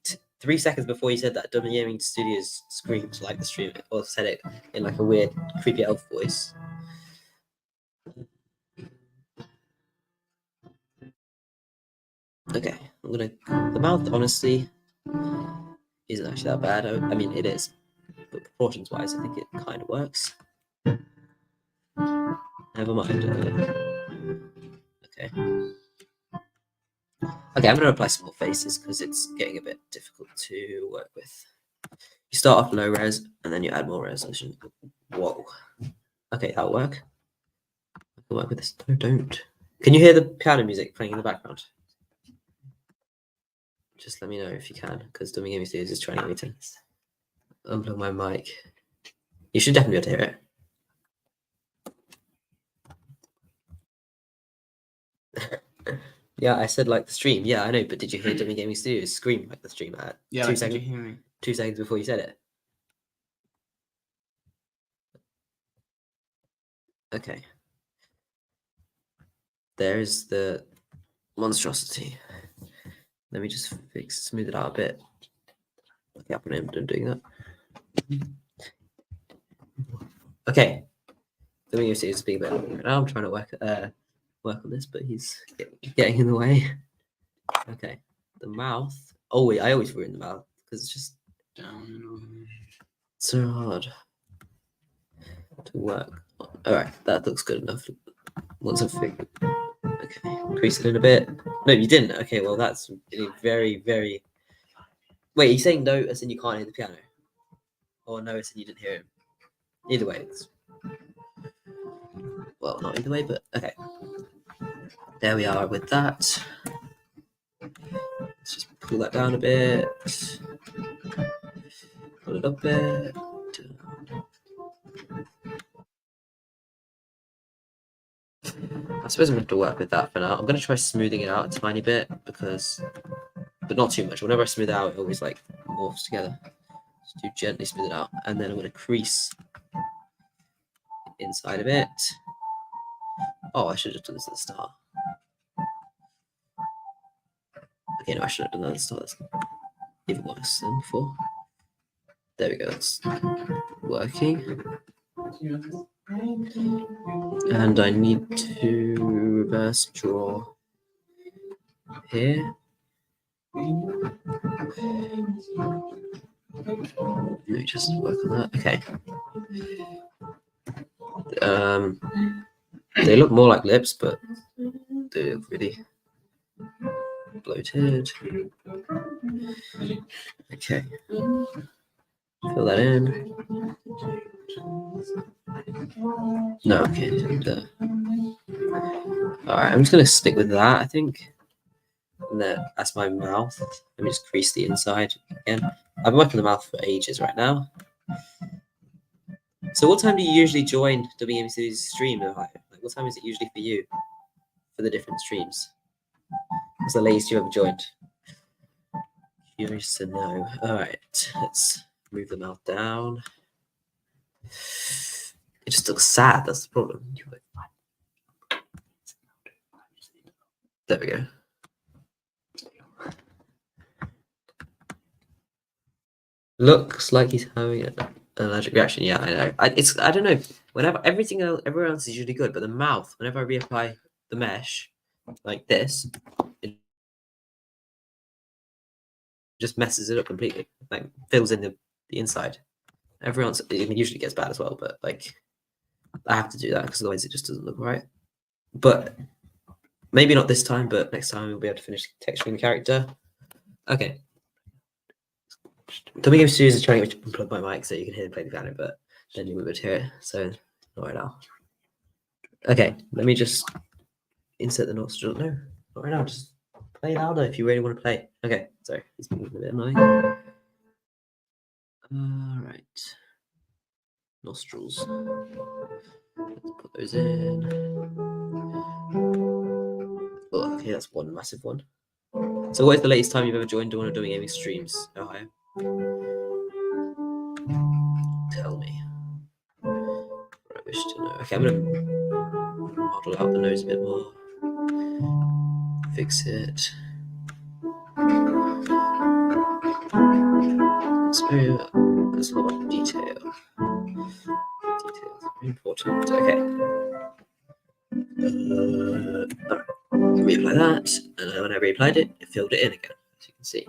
3 seconds before you said that, Dummy Gaming Studios screamed like the stream, or said it in like a weird, creepy elf voice. Okay, the mouth honestly isn't actually that bad. I mean, it is, but proportions wise, I think it kind of works. Never mind. Okay. Okay, I'm going to apply some more faces because it's getting a bit difficult to work with. You start off low res and then you add more resolution. Whoa. Okay, that'll work. I can work with this. No, don't. Can you hear the piano music playing in the background? Just let me know if you can, because Dummy Gaming Studios is trying to get me to unplug my mic. You should definitely be able to hear it. Yeah, I said like the stream. Yeah, I know, but did you hear Dummy Gaming Studios scream like the stream at 2 seconds? Did you hear me? 2 seconds before you said it. Okay. There's the monstrosity. Let me just smooth it out a bit. Okay, I'm done doing that. Okay. Let me see. Speak a bit. Now I'm trying to work on this, but he's getting in the way. Okay. The mouth. Oh wait, I always ruin the mouth because it's just so hard to work on. All right, that looks good enough. Once I've figured. Okay, crease it in a bit. No, you didn't. Okay, well that's really very, very. Wait, you saying no as in you can't hear the piano, or no as in you didn't hear him? Either way, it's... well, not either way, but okay. There we are with that. Let's just pull that down a bit. Pull it up a bit. I suppose I'm going to have to work with that for now. I'm going to try smoothing it out a tiny bit because, but not too much. Whenever I smooth it out, it always like morphs together. Just do gently smooth it out, and then I'm going to crease inside of it. Oh, I should have done this at the start. Okay, no, I should have done that at the start. That's even worse than before. There we go. That's working. And I need to reverse draw here. Let me just work on that. Okay. They look more like lips, but they look really bloated. Okay. Fill that in. No, okay. Alright, I'm just going to stick with that, I think. And that's my mouth. Let me just crease the inside again. I've been working the mouth for ages right now. So what time do you usually join WMC's stream, Ohio? Like, what time is it usually for you? For the different streams? What's the latest you ever joined? Curious to know. Alright, let's move the mouth down. It just looks sad, that's the problem. There we go. Looks like he's having an allergic reaction. Yeah, I know. I don't know. Whenever everywhere else is usually good, but the mouth, whenever I reapply the mesh like this, it just messes it up completely. Like fills in the inside. Everyone else, it usually gets bad as well, but like I have to do that because otherwise it just doesn't look right. But maybe not this time, but next time we'll be able to finish texturing the character. Okay. WM Studios is trying to unplug my mic so you can hear him play the piano, but then you would hear it. So not right now. Okay, let me just insert the nostril. No, not right now. Just play louder if you really want to play. Okay, sorry, it's been a bit annoying. All right, nostrils. Let's put those in. Oh, okay, that's one massive one. So, what is the latest time you've ever joined one of doing gaming streams, Ohio? Tell me. I wish to know. Okay, I'm gonna model out the nose a bit more. Fix it. That's a lot of detail. Details are very important. Okay. Reapply that, and when I reapplied it, it filled it in again, as you can see.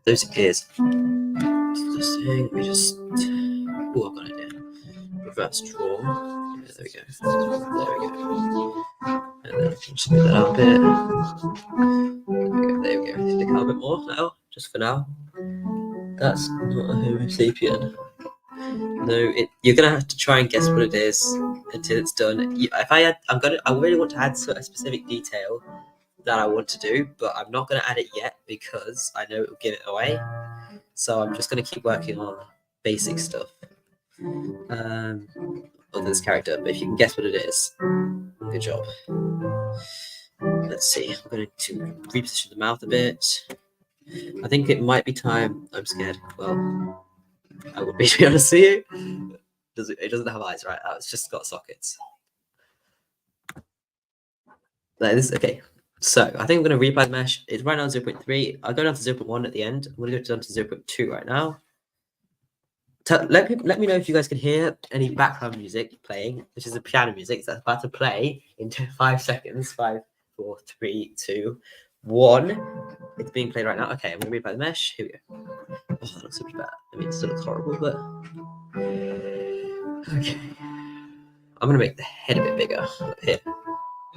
Those ears. Let me just. Oh, I've got an idea. Reverse draw. Yeah, there we go. There we go. And then smooth that out a bit. There we go. Stick out a bit more now, just for now. That's not a Homo sapien. No, you're gonna have to try and guess what it is until it's done. I really want to add a specific detail that I want to do, but I'm not gonna add it yet because I know it will give it away. So I'm just gonna keep working on basic stuff on this character. But if you can guess what it is, good job. Let's see. I'm going to reposition the mouth a bit. I think it might be time. I'm scared. Well, I would be, to be honest with you. It doesn't have eyes, right? It's just got sockets. Like this. Okay. So I think I'm going to reapply the mesh. It's right now 0.3. I'll go down to 0.1 at the end. I'm going to go down to 0.2 right now. Let me know if you guys can hear any background music playing, which is a piano music that's about to play in 5 seconds. 5, 4, 3, 2, 1. It's being played right now. Okay, I'm going to reapply the mesh. Here we go. Oh, that looks so much better. I mean, it still looks horrible, but okay. I'm going to make the head a bit bigger up here.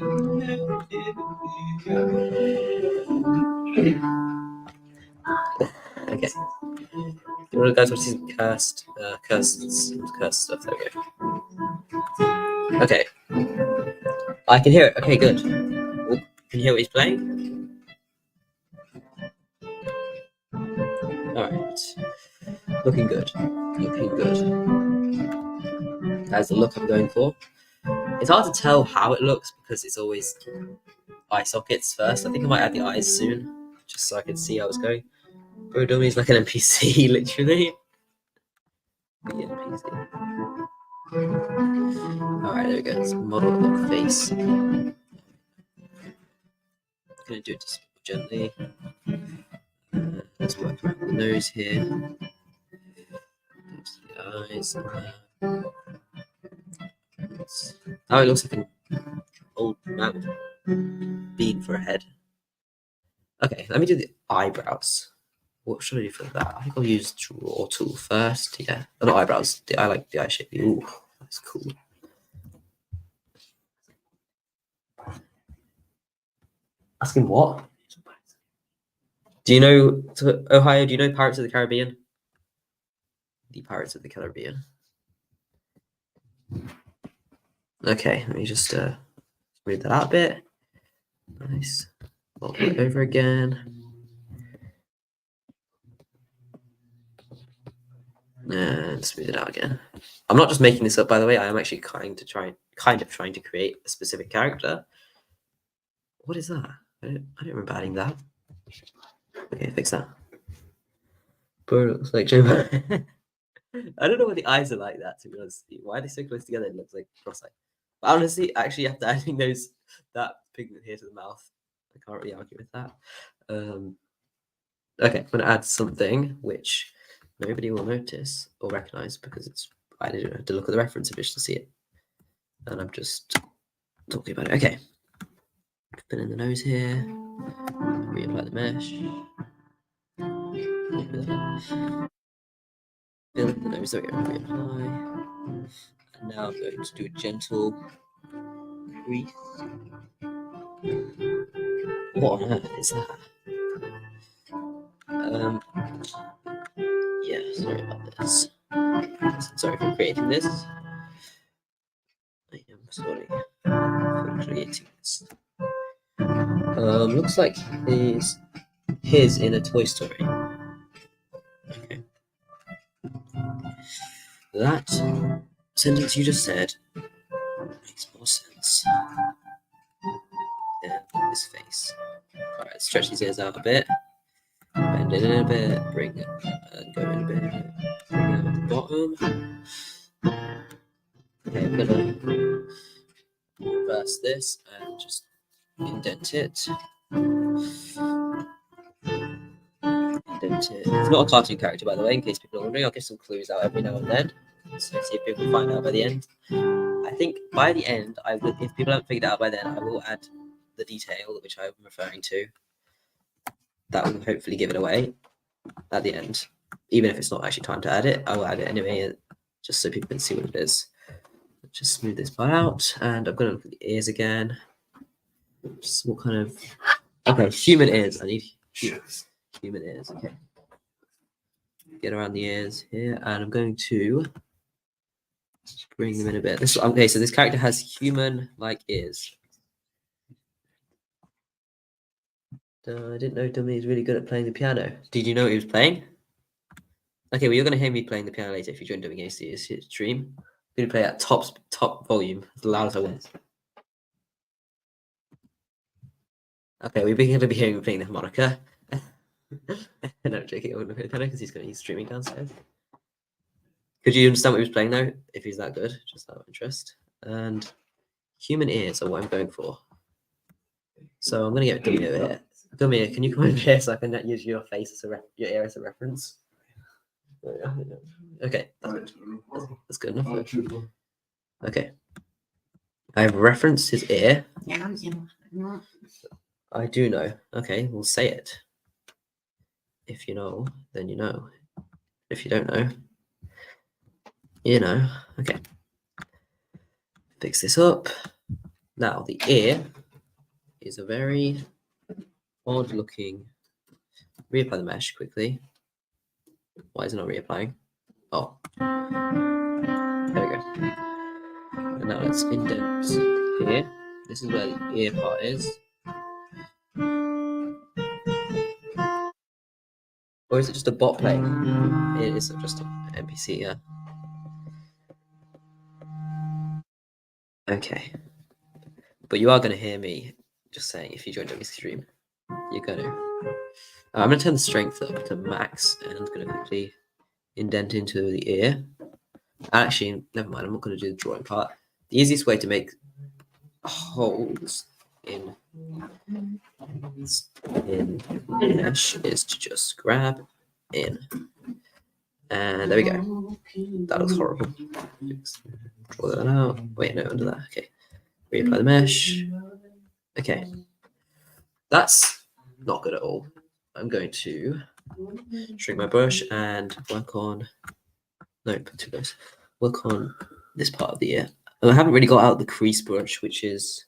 Okay. You want to guys watch some cursed stuff? There we go. Okay. I can hear it. Okay, good. Oh, can you hear what he's playing? Alright. Looking good. Looking good. That's the look I'm going for. It's hard to tell how it looks because it's always eye sockets first. I think I might add the eyes soon, just so I can see how it's going. Bro Dummy is like an NPC, literally. The NPC. Alright, there we go. Let's model the face. I'm gonna do it just gently. Let's work around the nose here. The eyes. Oh, it looks like an old man bean for a head. Okay, let me do the eyebrows. What should I do for that? I think I'll use draw tool first. Yeah, not eyebrows. I like the eye shape. Ooh, that's cool. Asking what? Do you know Ohio? Do you know Pirates of the Caribbean? The Pirates of the Caribbean. Okay, let me just read that out a bit. Nice. I'll do it over again. And smooth it out again. I'm not just making this up, by the way. I am actually kind of trying to create a specific character. What is that? I don't remember adding that. Okay, fix that. Bro looks like Joe. I don't know what the eyes are like that, to be honest. Why are they so close together? It looks like cross-eyed. But honestly, actually, after adding that pigment here to the mouth, I can't really argue with that. Okay, I'm gonna add something which nobody will notice or recognize because I didn't have to look at the reference image to see it, and I'm just talking about it. Okay, fill in the nose here. Reapply the mesh. Fill in the nose. There we go. Reapply. And now I'm going to do a gentle crease. What on earth is that? Yeah, sorry about this. Sorry for creating this. I am sorry for creating this. Looks like his in a Toy Story. Okay. That sentence you just said makes more sense than his face. Alright, let's stretch these ears out a bit. Bend it in a bit, bring it, and go in a bit. Bring it at the bottom. Okay, I'm gonna reverse this and just indent it. Indent it. It's not a cartoon character, by the way, in case people are wondering. I'll give some clues out every now and then. So see if people find out by the end. I think by the end, if people haven't figured it out by then, I will add the detail which I'm referring to. That will hopefully give it away at the end. Even if it's not actually time to add it, I will add it anyway, just so people can see what it is. Just smooth this part out, and I'm going to look at the ears again. Just what kind of... Okay, human ears. I need human ears. Okay. Get around the ears here, and I'm going to bring them in a bit. Okay, so this character has human-like ears. I didn't know Dummy is really good at playing the piano. Did you know what he was playing? Okay, well, you're going to hear me playing the piano later if you join Dummy Gacy's stream. I'm going to play at top volume, as loud as I want. Okay, we're going to be hearing him playing the harmonica. No, I'm joking. I wouldn't play the piano because he's going to be streaming downstairs. Could you understand what he was playing, though, if he's that good? Just out of interest. And human ears are what I'm going for. So I'm going to get Dummy over here. Dummy, can you come over here so I can use your face as your ear as a reference? Okay, that's good enough. Okay, I've referenced his ear. I do know. Okay, we'll say it. If you know, then you know. If you don't know, you know. Okay. Fix this up. Now the ear is a very odd looking. Reapply the mesh quickly. Why is it not reapplying? Oh, there we go. And now let's indent here. This is where the ear part is. Or is it just a bot playing? It is just an NPC, yeah. Okay. But you are going to hear me just saying if you join WC Stream, you're going to. I'm going to turn the strength up to max and I'm going to quickly indent into the ear. Actually, never mind, I'm not going to do the drawing part. The easiest way to make holes in mesh is to just grab in. And there we go. That looks horrible. Draw that out. Wait, no, under that. Okay. Reapply the mesh. Okay. That's not good at all. I'm going to shrink my brush and work on. No, put too close. Work on this part of the ear. And I haven't really got out the crease brush, which is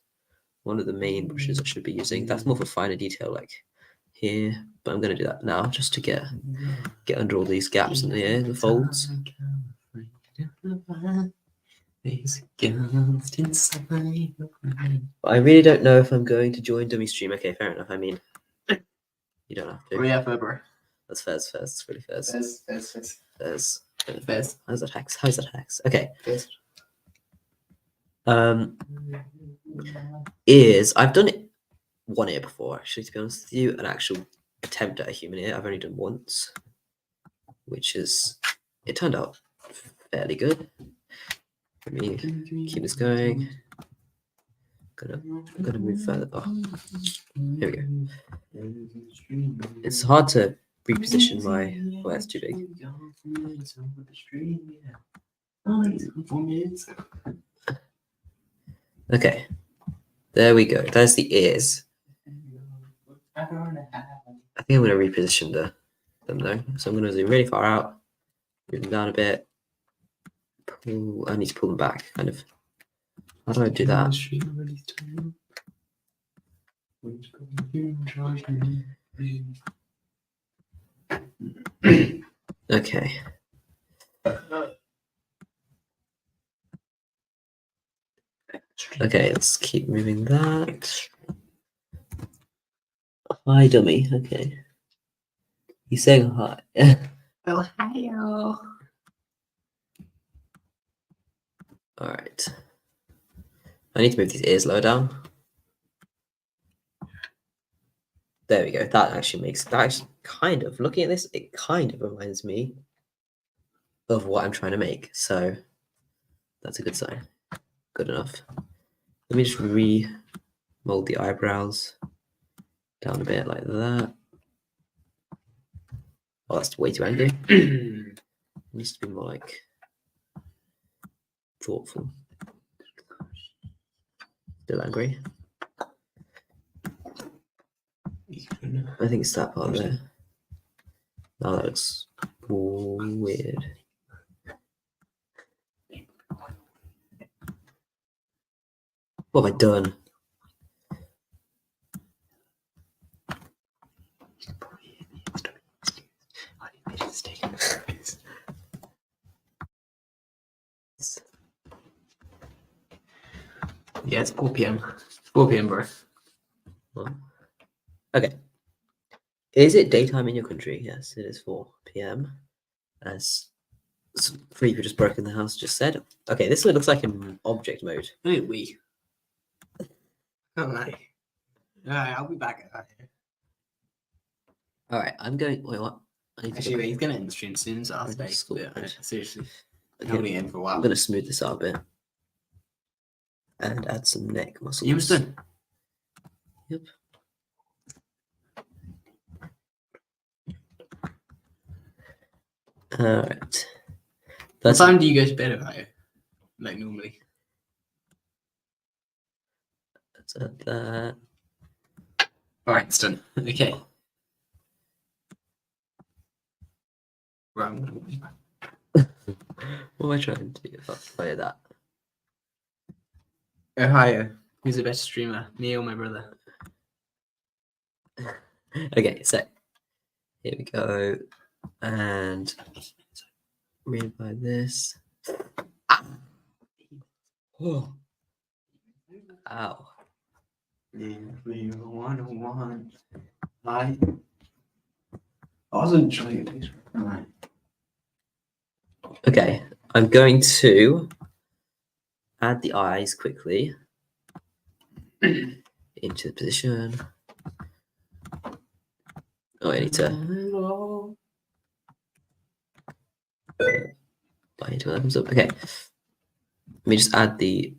one of the main brushes I should be using. That's more for finer detail, like here. But I'm going to do that now, just to get under all these gaps in the ear, the folds. I really don't know if I'm going to join Dummy Stream. Okay, fair enough. I mean, you don't have to. Oh yeah, February. That's fairs. It's really fairs. Fairs. How's that hex? How's that hex? Okay. Fairs. Ears. I've done it one ear before, actually, to be honest with you. An actual attempt at a human ear. I've only done once, which is, it turned out fairly good. Let me keep this going. I'm gonna move further. Oh, here we go. It's hard to reposition my. Well, it's too big. Okay, there we go. There's the ears. I think I'm gonna reposition them though. So I'm gonna zoom really far out, move them down a bit. I need to pull them back, kind of. How do I do that? Okay. Okay, let's keep moving that. Hi, dummy. Okay. He's saying hi. Oh, hi-yo. All right. I need to move these ears lower down. There we go. That actually makes that actually kind of looking at this. It kind of reminds me of what I'm trying to make. So that's a good sign. Good enough. Let me just re-mold the eyebrows down a bit like that. Oh, that's way too angry. It needs to be more like thoughtful. Still angry. I think it's that part there. Now that looks weird. What have I done? Yeah, it's 4 p.m. 4 p.m., bro. Well, okay. Is it daytime in your country? Yes, it is 4 p.m. As Free who just broke in the house just said. Okay, this one looks like an object mode. Hey, we. Oh, my. Alright, I'll be back. All right, I'm going. Wait, what? I need to Actually, wait, he's gonna end the stream soon, so I'll stay. School. Seriously, Okay, I'll be in for a while. I'm gonna smooth this out a bit and add some neck muscles. You understand? Yep. All right. What time do you go to bed, Ohio? Like normally? Let's add that. Alright, it's done. Okay. Right, I'm gonna be back. What am I trying to do? Oh, yeah, that. Ohio, Who's the best streamer? Me or my brother? Okay, so here we go. And read by this. Ah! Oh. Ow. I wasn't trying to. Alright. Okay, I'm going to add the eyes quickly into the position. Oh, I need to. I need to let them up. Okay. Let me just add the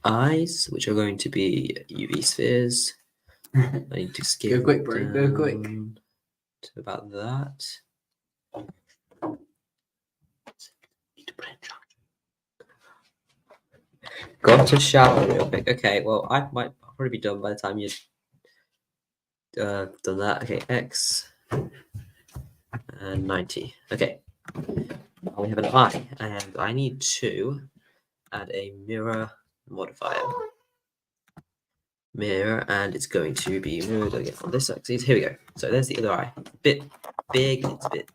eyes, which are going to be UV spheres. I need to scale Go quick, bro. Go quick. down to about that. Got to shower real quick. Okay, well, I might probably be done by the time you've done that. Okay, X and 90. Okay, now we have an eye, and I need to add a mirror modifier. Mirror, and it's going to be mirrored again on this axis. Here we go. So there's the other eye. Bit big. It's a bit.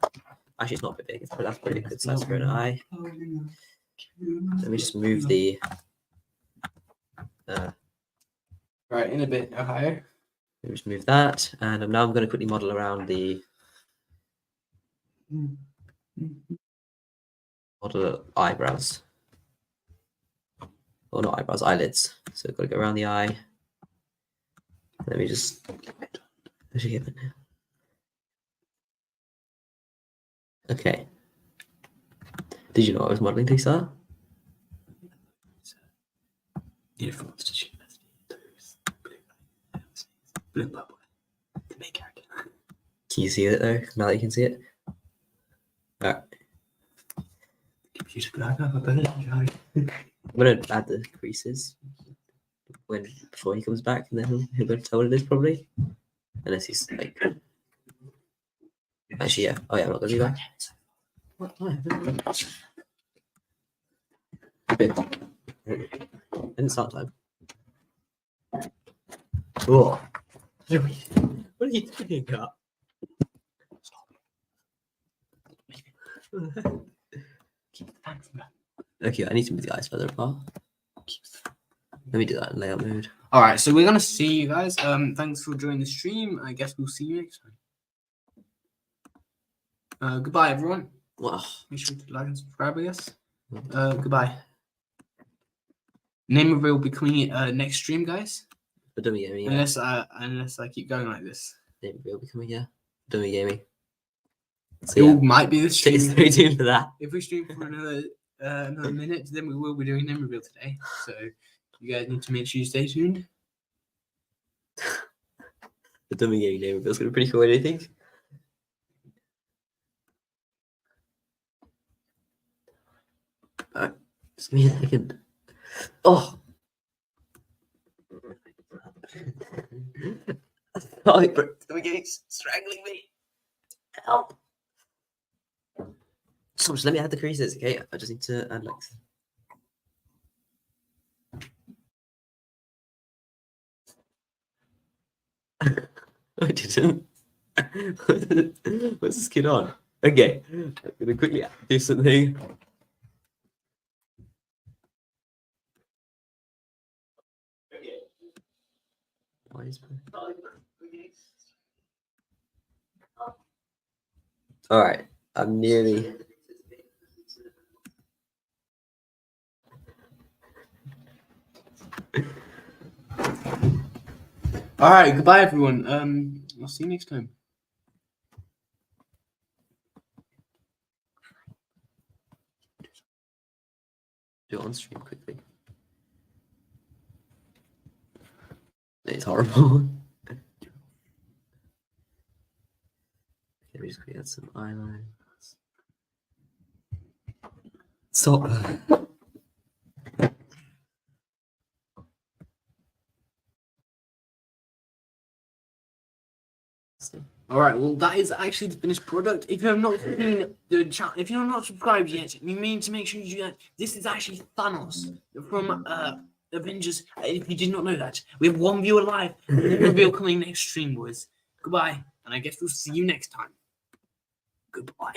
Actually, it's not a bit big. That's pretty good size for an eye. Let me just move the. Right, in a bit, Ohio. Let me just move that, and now I'm going to quickly model around the model eyebrows. Or not eyebrows, eyelids. So I've got to go around the eye. Let me just. Okay. Did you know I was modeling Lisa? Can you see it though? Now that you can see it? Alright. I'm gonna add the creases before he comes back, and then he'll be able to tell what it is probably. Unless he's like. Actually, yeah. Oh yeah, I'm not gonna do that. What? Didn't start time. Oh. What are you doing, Kat? Okay, I need to move the eyes further apart. Let me do that in layout mode. All right, so we're gonna see you guys. Thanks for joining the stream. I guess we'll see you next time. Goodbye, everyone. Wow. Make sure to like and subscribe, I guess. Goodbye. Name reveal will be coming next stream, guys. For dummy gaming, yeah. Unless I keep going like this. Name will be coming, yeah. Dummy gaming. So, It yeah. might be the stream. Stay tuned for that. If we stream for another minute, then we will be doing name reveal today. So you guys need to make sure you stay tuned. The dummy gaming name reveal is gonna be pretty cool. What do you think? Alright, just give me a second. Oh. Sorry, bro. Dummy gaming's strangling me. Help. So just let me add the creases, okay? I just need to add length. I didn't. What's this kid on? Okay, I'm gonna quickly do something. Why is all right, I'm nearly. All right, goodbye, everyone. I'll see you next time. Do it on stream quickly. It's horrible. Okay, we just quickly add some eyeliner. Stop. All right, well, that is actually the finished product. If you have not seen the channel, if you're not subscribed yet, you need to make sure you do that. This is actually Thanos from Avengers, if you did not know that, we have one viewer live. Name reveal coming next stream, boys. Goodbye, and I guess we'll see you next time. Goodbye.